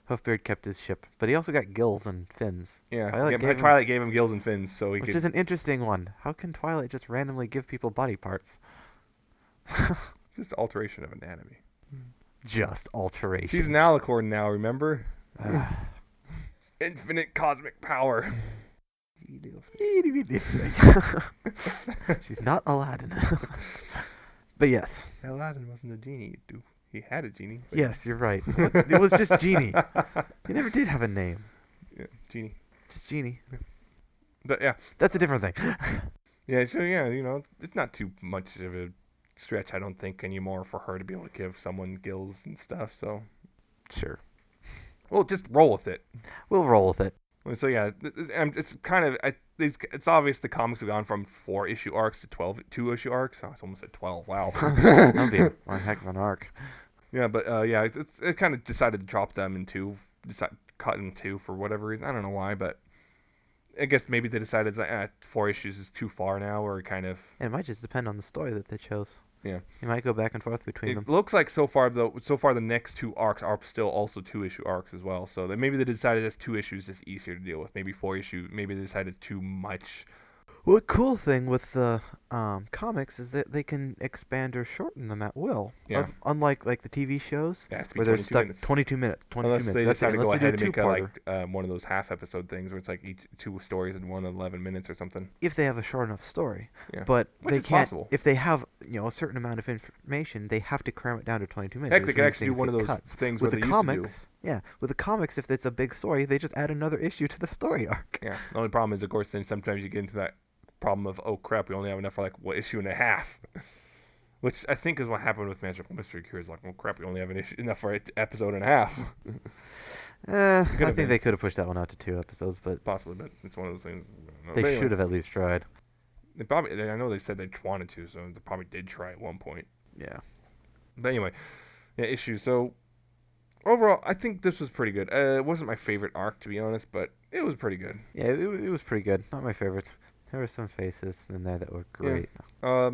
Hoofbeard kept his ship, but he also got gills and fins. Yeah, Twilight gave him gills and fins, which is an interesting one. How can Twilight just randomly give people body parts? Just alteration of anatomy. Just alteration. She's an alicorn now, remember? Infinite cosmic power. She's not Aladdin. But yes. Aladdin wasn't a genie. He had a genie. Yes, you're right. It was just Genie. He never did have a name. Yeah, Genie. Just Genie. But yeah. That's a different thing. Yeah, so it's not too much of a stretch, I don't think, anymore for her to be able to give someone gills and stuff, so. Sure. We'll just roll with it. We'll roll with it. So yeah, it's kind of it's obvious the comics have gone from 4-issue arcs to 2-issue arcs. Oh, it's almost at 12. Wow, that'd be one heck of an arc. Yeah, but it kind of decided to drop them in cut in two for whatever reason. I don't know why, but I guess maybe they decided that 4 issues is too far now, or kind of. It might just depend on the story that they chose. Yeah, you might go back and forth between them. It looks like so far the next 2 arcs are still also 2-issue arcs as well. So maybe they decided that's 2 issues just easier to deal with. Maybe 4 issue. Maybe they decided it's too much. Well, the cool thing with the comics is that they can expand or shorten them at will. Yeah. Unlike the TV shows, where they're stuck 22 minutes. Unless they decide to go ahead and make one of those half-episode things where it's like each 2 stories in 11 minutes or something. If they have a short enough story. Yeah. But which they is can't. Possible. If they have a certain amount of information, they have to cram it down to 22 minutes. Heck, they could actually do one of those things with where the they comics. Used to do. Yeah, with the comics, if it's a big story, they just add another issue to the story arc. Yeah. The only problem is, of course, then sometimes you get into that problem of, oh crap, we only have enough for issue and a half, which I think is what happened with Magical Mystery Cures. Oh crap, we only have enough for an episode and a half. I think they could have pushed that one out to 2 episodes, but possibly. But it's one of those things. They should have at least tried. I know they said they wanted to, so they probably did try at one point. Yeah. But anyway, issue. So overall, I think this was pretty good. It wasn't my favorite arc, to be honest, but it was pretty good. Yeah, it was pretty good. Not my favorite. There were some faces in there that were great. Yeah.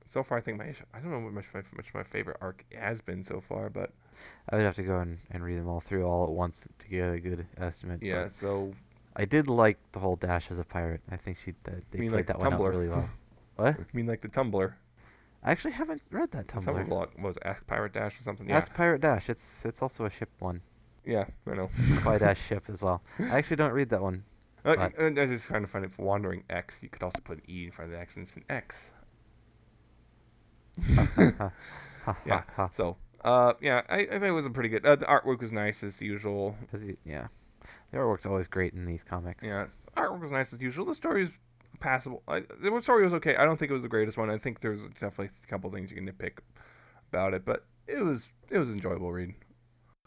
So far, I think I don't know what much my favorite arc has been so far, but I would have to go and read them all through all at once to get a good estimate. Yeah, so I did like the whole Dash as a pirate. I think they played that one out really well. What? You mean like the Tumblr? I actually haven't read that Tumblr. Some blog was Ask Pirate Dash or something. Ask Pirate Dash. It's also a ship one. Yeah, I know. Spy Dash ship as well. I actually don't read that one. I just kind of find it for wandering X. You could also put an E in front of the X, and it's an X. Yeah. So, I think it was a pretty good. The artwork was nice as usual. Yeah, the artwork's always great in these comics. Yeah, the artwork was nice as usual. The story's passable. The story was okay. I don't think it was the greatest one. I think there's definitely a couple things you can nitpick about it, but it was enjoyable reading.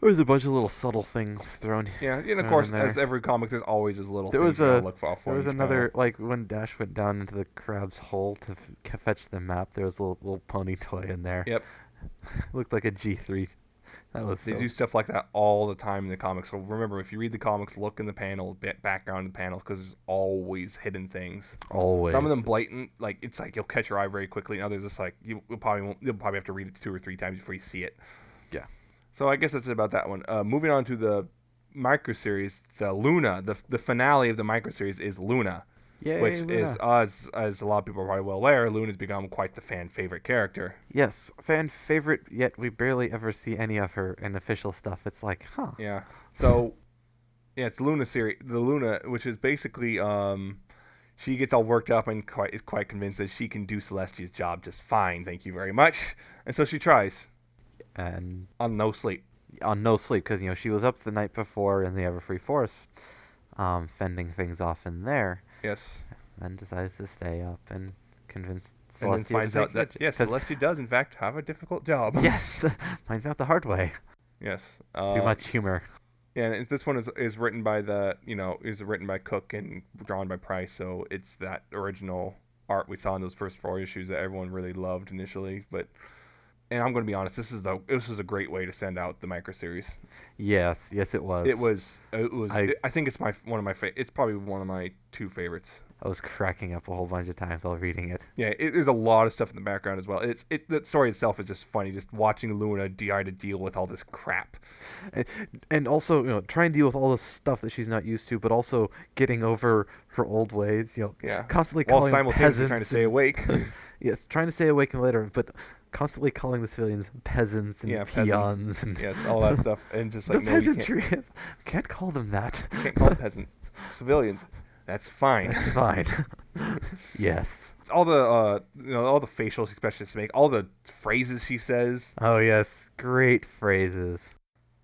There's a bunch of little subtle things thrown. Yeah, and of course, as every comic, there's always these little things you gotta look for. There was another, when Dash went down into the crab's hole to fetch the map, there was a little pony toy in there. Yep. Looked like a G3. They do stuff like that all the time in the comics. So remember, if you read the comics, look in the panel, background of the panels, because there's always hidden things. Always. Some of them blatant, it's like you'll catch your eye very quickly, and others just you'll probably have to read it 2 or 3 times before you see it. Yeah. So I guess that's it about that one. Moving on to the micro series, the Luna. The finale of the micro series is Luna. Yay, which Luna. is, as a lot of people are probably well aware, Luna's become quite the fan favorite character. Yes, fan favorite, yet we barely ever see any of her in official stuff. It's like, huh. Yeah. So, it's Luna series. The Luna, which is basically, She gets all worked up and is quite convinced that she can do Celestia's job just fine, thank you very much. And so she tries. And on no sleep. On no sleep, because, she was up the night before in the Everfree Forest, fending things off in there. Yes. And decides to stay up and convince Celestia. And then finds out that, yes, Celestia does, in fact, have a difficult job. Yes. Finds out the hard way. Yes. Too much humor. Yeah, and this one is written by is written by Cook and drawn by Price, so it's that original art we saw in those first 4 issues that everyone really loved initially. And I'm going to be honest, this was a great way to send out the micro series. Yes, it was. It was. I think it's one of my it's probably one of my 2 favorites. I was cracking up a whole bunch of times while reading it. Yeah, there's a lot of stuff in the background as well. The story itself is just funny, just watching Luna try to deal with all this crap, and also try and deal with all the stuff that she's not used to, but also getting over her old ways. Constantly calling simultaneously trying to stay awake. Yes, trying to stay awake and later, but constantly calling the civilians peasants and peons and yes, all that stuff, and just like the peasantry. Can't call them that. Can't call them peasant civilians. That's fine. That's fine. Yes. All the facial expressions she makes, all the phrases she says. Oh yes, great phrases.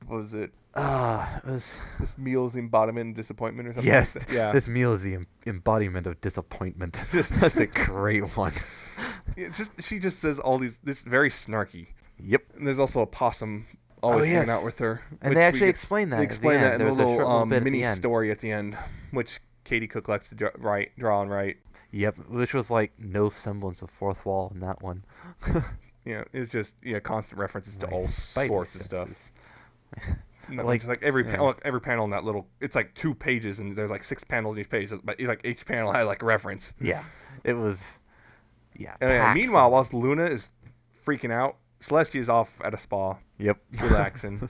What was it? It was this meal is the embodiment of disappointment or something. Yes. Like that. Yeah. This meal is the embodiment of disappointment. That's a great one. She just says all this very snarky. Yep. And there's also a possum always hanging out with her. And they actually explain that. They explain that in a little mini at story at the end, which Katie Cook likes to draw and write. Yep, which was like no semblance of fourth wall in that one. Yeah, it's just constant references to all sorts of stuff. Like every panel in that little, it's like 2 pages and there's like 6 panels in each page, but like each panel had like a reference. Yeah, it was. Yeah. And meanwhile, whilst Luna is freaking out, Celestia is off at a spa. Yep, relaxing.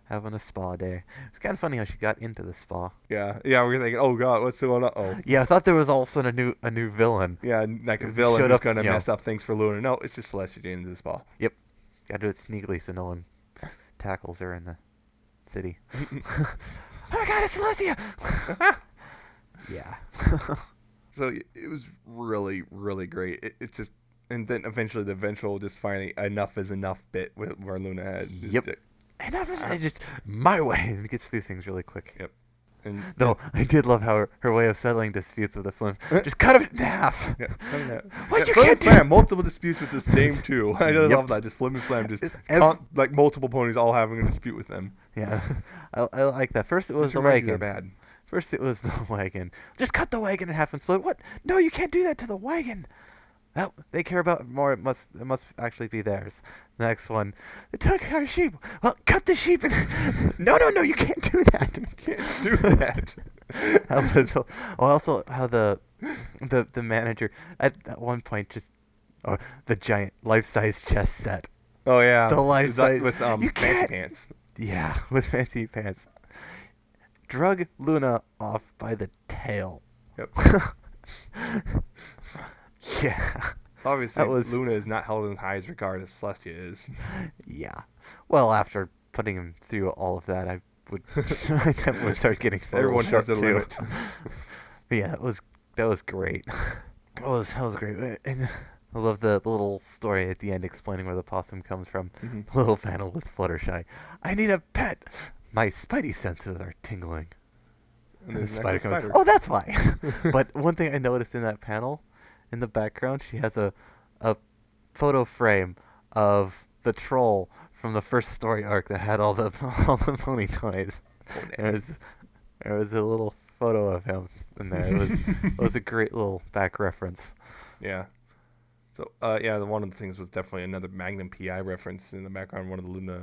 Having a spa day. It's kind of funny how she got into the spa. Yeah. We were thinking, oh god, what's going on? Oh. Yeah, I thought there was all of a sudden a new villain. Yeah, like a villain who's gonna mess up things for Luna. No, it's just Celestia getting into the spa. Yep. Gotta do it sneakily so no one tackles her in the city. Oh my god, it's Celestia! Yeah. So it was really, really great. It's just, and then eventually the eventual just finally enough is enough bit where Luna had. Yep. Enough is just my way, and it gets through things really quick. Yep. Though I did love how her way of settling disputes with the Flim, just cut it in half. Yeah, cut it in half. What you can't do? Multiple disputes with the same 2. I just love that. Just Flim and Flam, just like multiple ponies all having a dispute with them. Yeah, I like that. First it was the wagon. They're bad. First it was the wagon. Just cut the wagon in half and split. What? No, you can't do that to the wagon. No, they care about more. It must actually be theirs. The next one, they took our sheep. Well, cut the sheep. No, you can't do that. You can't do that. Also, how the manager at one point the giant life-size chess set. Oh yeah, the life-size with fancy pants. Yeah, with fancy pants. Drug Luna off by the tail. Yep. Yeah. Obviously, Luna is not held in high as regard as Celestia is. Yeah. Well, after putting him through all of that, I would start getting everyone has their limit. But yeah, that was great. That was great. And I love the little story at the end explaining where the possum comes from. Mm-hmm. The little panel with Fluttershy. I need a pet. My spidey senses are tingling. And the spider comes. Oh, that's why. But one thing I noticed in that panel, in the background, she has a photo frame of the troll from the first story arc that had all the pony toys. There was a little photo of him in there. It was a great little back reference. Yeah. So one of the things was definitely another Magnum PI reference in the background. One of the Luna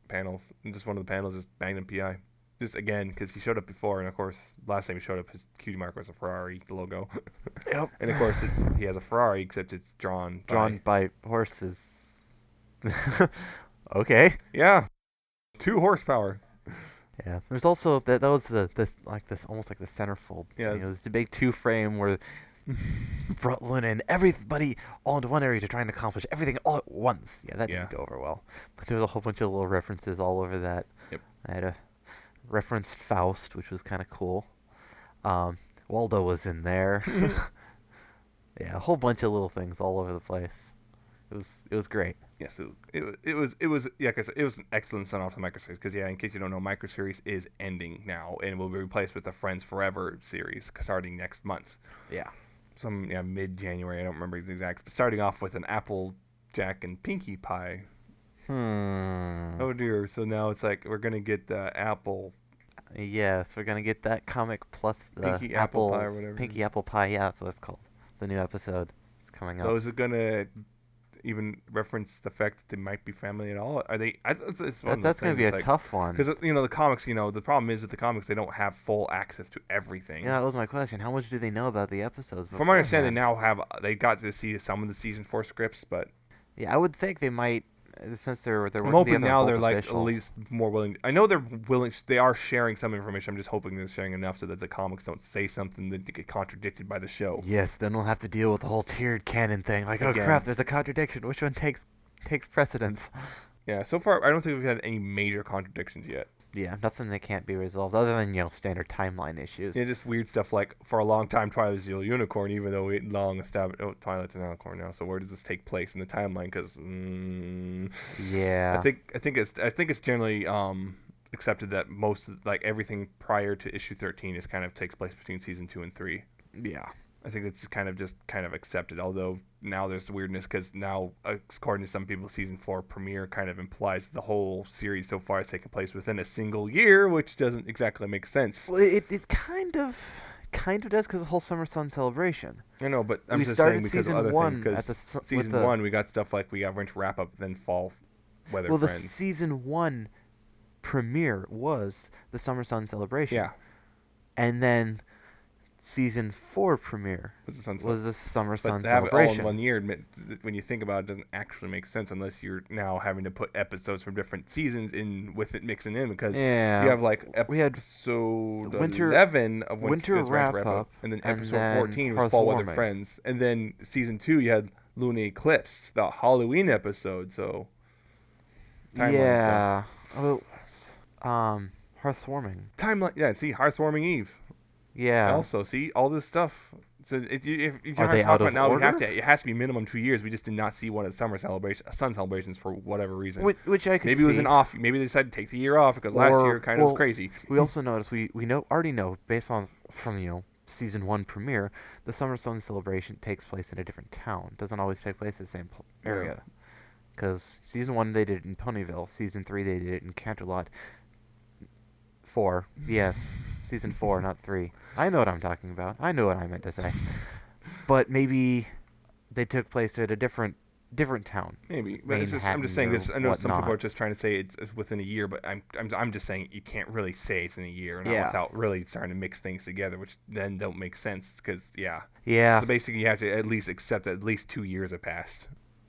panels, and just one of the panels is Magnum PI. Just again, because he showed up before, and of course, last time he showed up, his cutie mark was a Ferrari logo. Yep. And of course, he has a Ferrari, except it's drawn by horses. Okay. Yeah. 2 horsepower. Yeah. There's also that was this almost like the centerfold. Yeah. It was the big 2 frame where brought Luna and everybody all into one area to try and accomplish everything all at once. Yeah, that didn't go over well. But there was a whole bunch of little references all over that. Yep. I had referenced Faust, which was kind of cool. Waldo was in there. Yeah, a whole bunch of little things all over the place. It was great. Yes, it was yeah, like I said, it was an excellent send off to the microseries because in case you don't know, microseries is ending now and will be replaced with the Friends Forever series starting next month. Yeah. Mid-January, I don't remember the exact, but starting off with an Applejack and Pinkie Pie. Oh dear, so now it's like we're going to get the Apple. Yes, we're going to get that comic plus the Pinkie Apple Pie or whatever. Pinkie Apple Pie, yeah, that's what it's called. The new episode is coming up. So is it going to even reference the fact that they might be family at all? Are they? That's going to be a tough one. Because the comics, the problem is with the comics, they don't have full access to everything. Yeah, that was my question. How much do they know about the episodes? From my understanding, they got to see some of the season 4 scripts, but yeah, I would think they might. Since they're I'm hoping now they're like official. at least more willing. I know they're willing. They are sharing some information. I'm just hoping they're sharing enough so that the comics don't say something that get contradicted by the show. Yes, then we'll have to deal with the whole tiered canon thing. Like, oh crap, there's a contradiction. Which one takes precedence? Yeah, so far I don't think we've had any major contradictions yet. Yeah, nothing that can't be resolved other than standard timeline issues. Yeah, just weird stuff like for a long time Twilight was a unicorn, even though it long established Twilight's an unicorn now. So where does this take place in the timeline? Because yeah, I think it's generally accepted that most everything prior to issue 13 is kind of takes place between season 2 and 3. Yeah. I think it's kind of accepted, although now there's weirdness because now, according to some people, season 4 premiere kind of implies the whole series so far has taken place within a single year, which doesn't exactly make sense. Well, it kind of does because the whole Summer Sun celebration. I know, but I'm just saying because of other things. Because season 1 we got stuff like we got winter wrap up, then fall weather. Well, Friends. The season 1 premiere was the Summer Sun celebration. Yeah, and then season 4 premiere was the Summer Sun celebration. But to have it all in 1 year, when you think about it, doesn't actually make sense unless you're now having to put episodes from different seasons in with it mixing in because you have we had episode 11 of winter wrap up, and then episode 14 was Fall Weather Friends, and then season 2 you had Lunar Eclipse, the Halloween episode. So timeline stuff. Hearthwarming timeline. Yeah, see, Hearthwarming Eve. Yeah. Also, see all this stuff. So if you are they out of order? It has to be minimum 2 years. We just did not see one of the sun celebrations for whatever reason. Which I could maybe it was an off. Maybe they decided to take the year off because last year kind of was crazy. We also noticed we already know based on from season 1 premiere, the Summer Sun celebration takes place in a different town. It doesn't always take place in the same area. Because season 1 they did it in Ponyville. Season 3 they did it in Canterlot. 4, yes. Season 4, not 3. I know what I'm talking about. I know what I meant to say. But maybe they took place at a different town. Maybe, but I'm just saying. I know some people are just trying to say it's within a year, but I'm just saying you can't really say it's in a year without really starting to mix things together, which then don't make sense because yeah. So basically, you have to at least accept that at least 2 years have passed.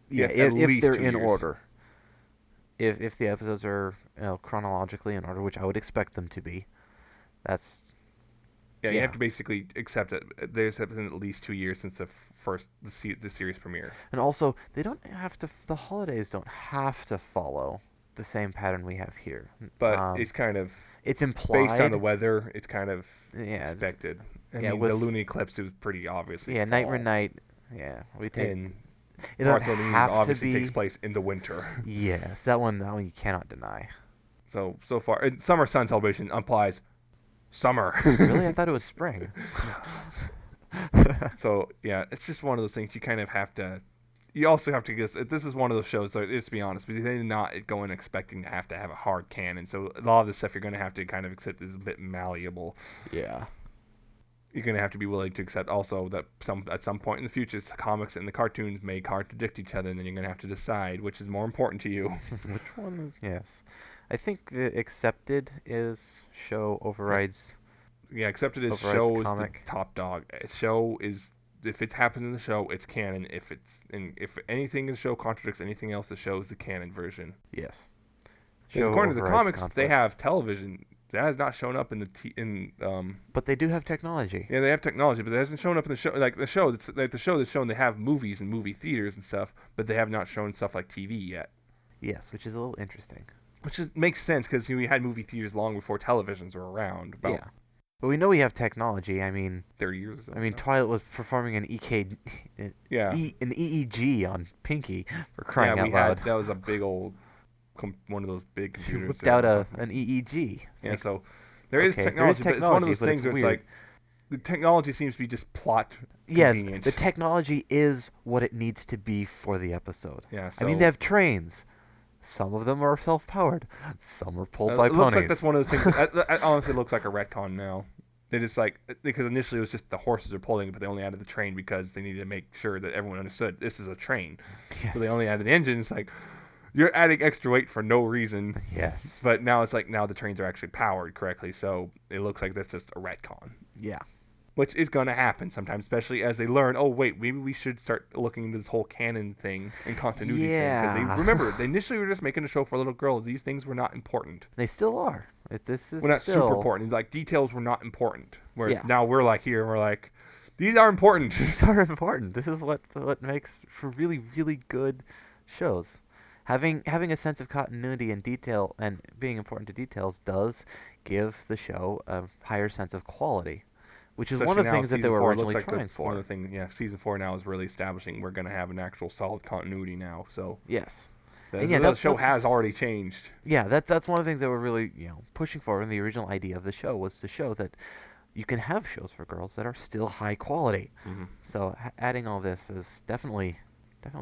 Yeah, if they're in order. If the episodes are chronologically in order, which I would expect them to be, that's. Yeah, you have to basically accept that there's been at least 2 years since the series premiere. And also, they don't have to. The holidays don't have to follow the same pattern we have here. But it's kind of. It's implied based on the weather. It's kind of expected. I mean, the lunar eclipse was pretty obviously. Yeah, Night Night. Yeah, we take. And it doesn't have obviously to be, takes place in the winter. Yes, that one you cannot deny. So far, Summer Sun celebration implies summer. Really? I thought it was spring. So, yeah, it's just one of those things you kind of have to... You also have to guess... This is one of those shows, so let's be honest, but they did not go in expecting to have a hard canon. So a lot of the stuff you're going to have to kind of accept is a bit malleable. Yeah. You're going to have to be willing to accept also that at some point in the future, the comics and the cartoons may contradict each other, and then you're going to have to decide which is more important to you. Which one is... Yes. I think the accepted is show overrides. Yeah, accepted is show is the top dog. Show is if it happens in the show, it's canon. If anything in the show contradicts anything else, the show is the canon version. Yes. According to the comics, they have television. That has not shown up in the But they do have technology. Yeah, they have technology, but it hasn't shown up in the show. Like the show that's shown they have movies and movie theaters and stuff, but they have not shown stuff like TV yet. Yes, which is a little interesting. Which makes sense because we had movie theaters long before televisions were around. But we know we have technology. I mean, 30 years or so. I mean, Twilight was performing an an EEG on Pinkie for crying out loud. That was a big old, one of those big computers. She whipped out an EEG. So there is technology, but it's one of those things where it's like, the technology seems to be just plot convenience. The technology is what it needs to be for the episode. Yeah, so I mean, they have trains. Some of them are self-powered. Some are pulled by ponies. It looks like that's one of those things. It honestly looks like a retcon now. They just because initially it was just the horses are pulling it, but they only added the train because they needed to make sure that everyone understood this is a train. Yes. So they only added the engine. It's like, you're adding extra weight for no reason. Yes. But now it's like, now the trains are actually powered correctly, so it looks like that's just a retcon. Yeah. Which is going to happen sometimes, especially as they learn, oh, wait, maybe we should start looking into this whole canon thing and continuity thing. Because remember, they initially were just making a show for little girls. These things were not important. They still are. We're not super important. Like, details were not important. Whereas now we're like here, and we're like, these are important. These are important. This is what makes for really, really good shows. Having a sense of continuity and detail and being important to details does give the show a higher sense of quality. Which is one of the things that they were originally trying for. One of the things, season 4 now is really establishing we're going to have an actual solid continuity now. So yes, the show has already changed. Yeah, that's one of the things that we're really pushing for. And the original idea of the show was to show that you can have shows for girls that are still high quality. Mm-hmm. So adding all this is definitely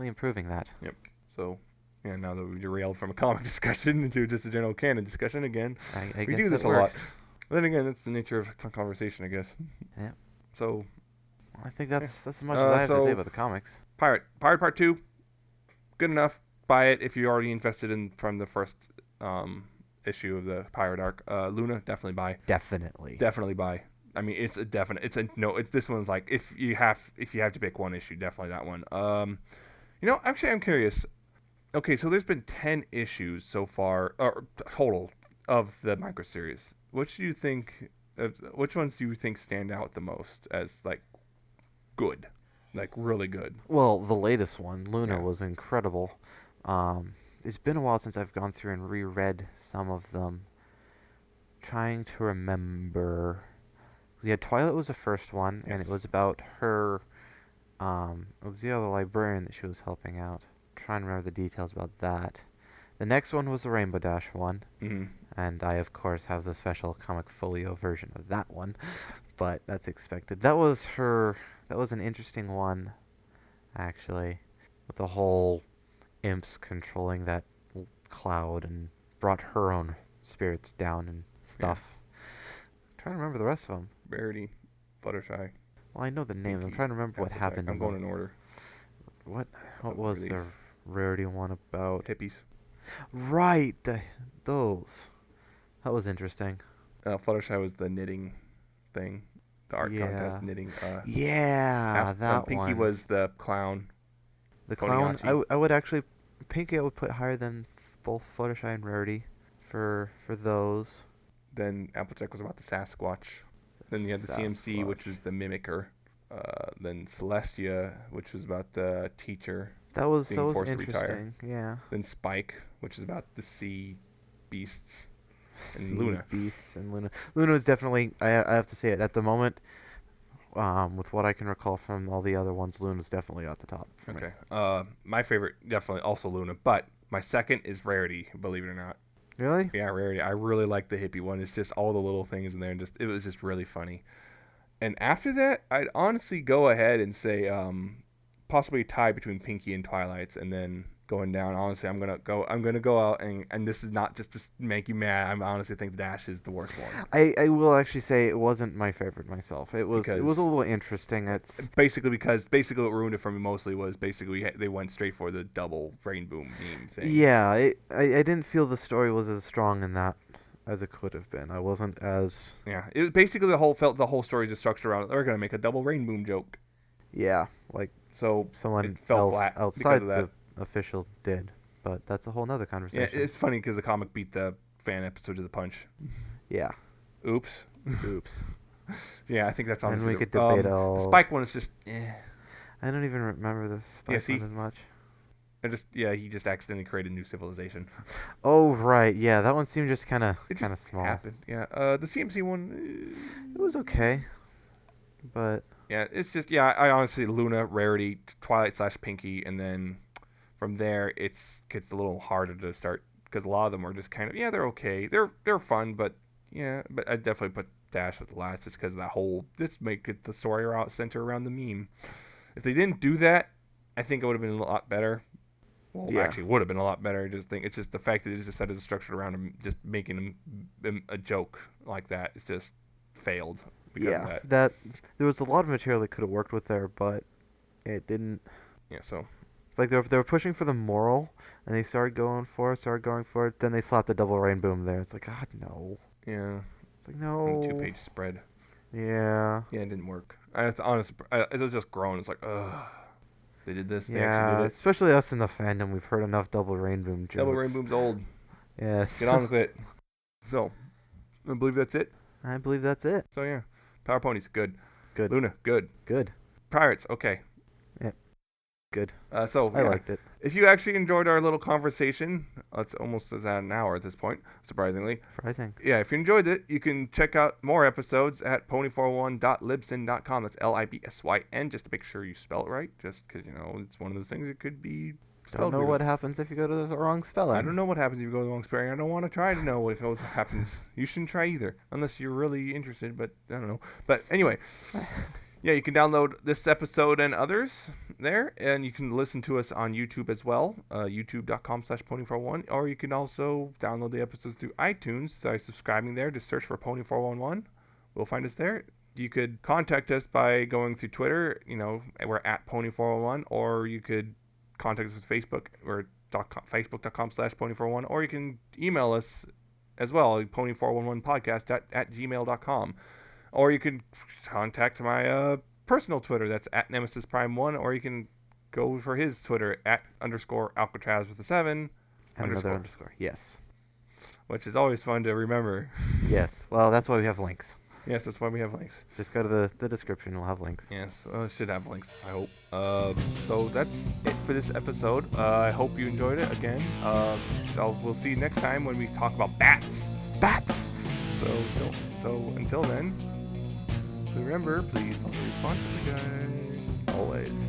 improving that. Yep. So. Yeah, now that we've derailed from a comic discussion into just a general canon discussion again, we do this a lot. But then again, that's the nature of conversation, I guess. Yeah. So, I think that's as much as I have to say about the comics. Pirate Part 2, good enough. Buy it if you're already invested in from the first issue of the Pirate arc. Luna, definitely buy. Definitely buy. I mean, it's a definite. This one's like if you have to pick one issue, definitely that one. Actually, I'm curious. Okay, so there's been 10 issues so far, or total, of the micro series. Which ones do you think stand out the most as like good, like really good? Well, the latest one, Luna, was incredible. It's been a while since I've gone through and reread some of them. Trying to remember. Yeah, Twilight was the first one, and it was about her. It was the other librarian that she was helping out. Trying to remember the details about that. The next one was the Rainbow Dash one, and I of course have the special comic folio version of that one, but that's expected. That was an interesting one, actually, with the whole imps controlling that cloud and brought her own spirits down and stuff. I'm trying to remember the rest of them. Rarity, Fluttershy. Well, I know the names. I'm trying to remember what happened. I'm going in order. What was the Rarity one about? Hippies. Right, those. That was interesting. Fluttershy was the knitting thing, the art contest knitting. That Pinkie one. Pinkie was the clown. The clown. I would actually, Pinkie I would put higher than both Fluttershy and Rarity for those. Then Applejack was about the Sasquatch. Then you had the CMC, which was the mimicker. Then Celestia, which was about the teacher. That was interesting. Yeah. Then Spike, which is about the sea beasts, and Luna. Luna is definitely. I have to say it at the moment. With what I can recall from all the other ones, Luna's definitely at the top. Okay. My favorite definitely also Luna, but my second is Rarity. Believe it or not. Really? Yeah, Rarity. I really like the hippie one. It's just all the little things in there, and it was just really funny. And after that, I'd honestly go ahead and say possibly a tie between Pinkie and Twilight's, and then going down. Honestly, I'm gonna go out and this is not just to make you mad. I honestly think Dash is the worst one. I will actually say it wasn't my favorite myself. It was a little interesting. It's basically what ruined it for me mostly was they went straight for the double rainbow meme thing. Yeah, I didn't feel the story was as strong in that as it could have been. I wasn't as it was basically the whole story just structured around they're gonna make a double rainbow joke. Yeah, so someone fell flat outside the official did, but that's a whole nother conversation. Yeah, it's funny because the comic beat the fan episode to the punch. Yeah. Oops. Yeah, I think that's honestly. And we could debate the Spike one is just. I don't even remember the Spike one as much. He just accidentally created a new civilization. Oh, right. Yeah, that one seemed just kind of small. Happened. Yeah. The CMC one, it was okay, but yeah, it's just I honestly Luna, Rarity, Twilight / Pinkie, and then from there it gets a little harder to start because a lot of them are just kind of they're okay, they're fun, but I definitely put Dash at the last just because of that whole make it the story center around the meme. If they didn't do that, I think it would have been a lot better. Well, actually, would have been a lot better. It's just the fact that it's just set as structured around him, just making him a joke like that. It just failed because of that. There was a lot of material that could have worked with there, but it didn't. Yeah, so it's like they were pushing for the moral, and they started going for it. Then they slapped a double rainbow there. It's like, God, no. Yeah. It's like, no. 2-page spread. Yeah. Yeah, it didn't work. Honestly, it was just grown. It's like, ugh. They did this. They actually did it. Especially us in the fandom. We've heard enough double rainbow jokes. Double rainbow's old. Yes. Get on with it. So, I believe that's it. I believe that's it. So, yeah. Power Ponies, good. Good. Luna, good. Good. Pirates, okay. Yeah. Good. I liked it. If you actually enjoyed our little conversation, it's almost at an hour at this point, surprisingly. Surprising. Yeah, if you enjoyed it, you can check out more episodes at pony401.libsyn.com. That's LIBSYN, just to make sure you spell it right, just because, it's one of those things that could be spelled. Don't know what happens if you go to the wrong spelling. I don't know what happens if you go to the wrong spelling. I don't want to try to know what happens. You shouldn't try either, unless you're really interested, but I don't know. But anyway... Yeah, you can download this episode and others there, and you can listen to us on YouTube as well, youtube.com/pony411, or you can also download the episodes through iTunes by subscribing there. Just search for Pony411. We'll find us there. You could contact us by going through Twitter, we're at Pony411, or you could contact us with Facebook, or facebook.com/pony411, or you can email us as well, pony411podcast at gmail.com. Or you can contact my personal Twitter. That's at Nemesis Prime 1. Or you can go for his Twitter at _Alca7raz with a 7. _. Yes. Which is always fun to remember. Yes. Well, that's why we have links. Yes, that's why we have links. Just go to the description. We'll have links. Yes, it should have links, I hope. So that's it for this episode. I hope you enjoyed it again. So we'll see you next time when we talk about bats. Bats! So until then... Remember, please follow responsibly, guys. Always.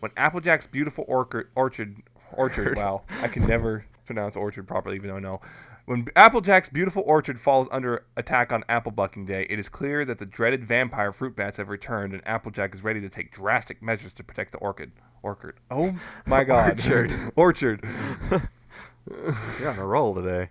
When Applejack's beautiful orchard, wow, I can never pronounce orchard properly, even though I know. When Applejack's beautiful orchard falls under attack on Apple Bucking Day, it is clear that the dreaded vampire fruit bats have returned, and Applejack is ready to take drastic measures to protect the orchid. Oh my God. Orchard. Orchard. You're on a roll today.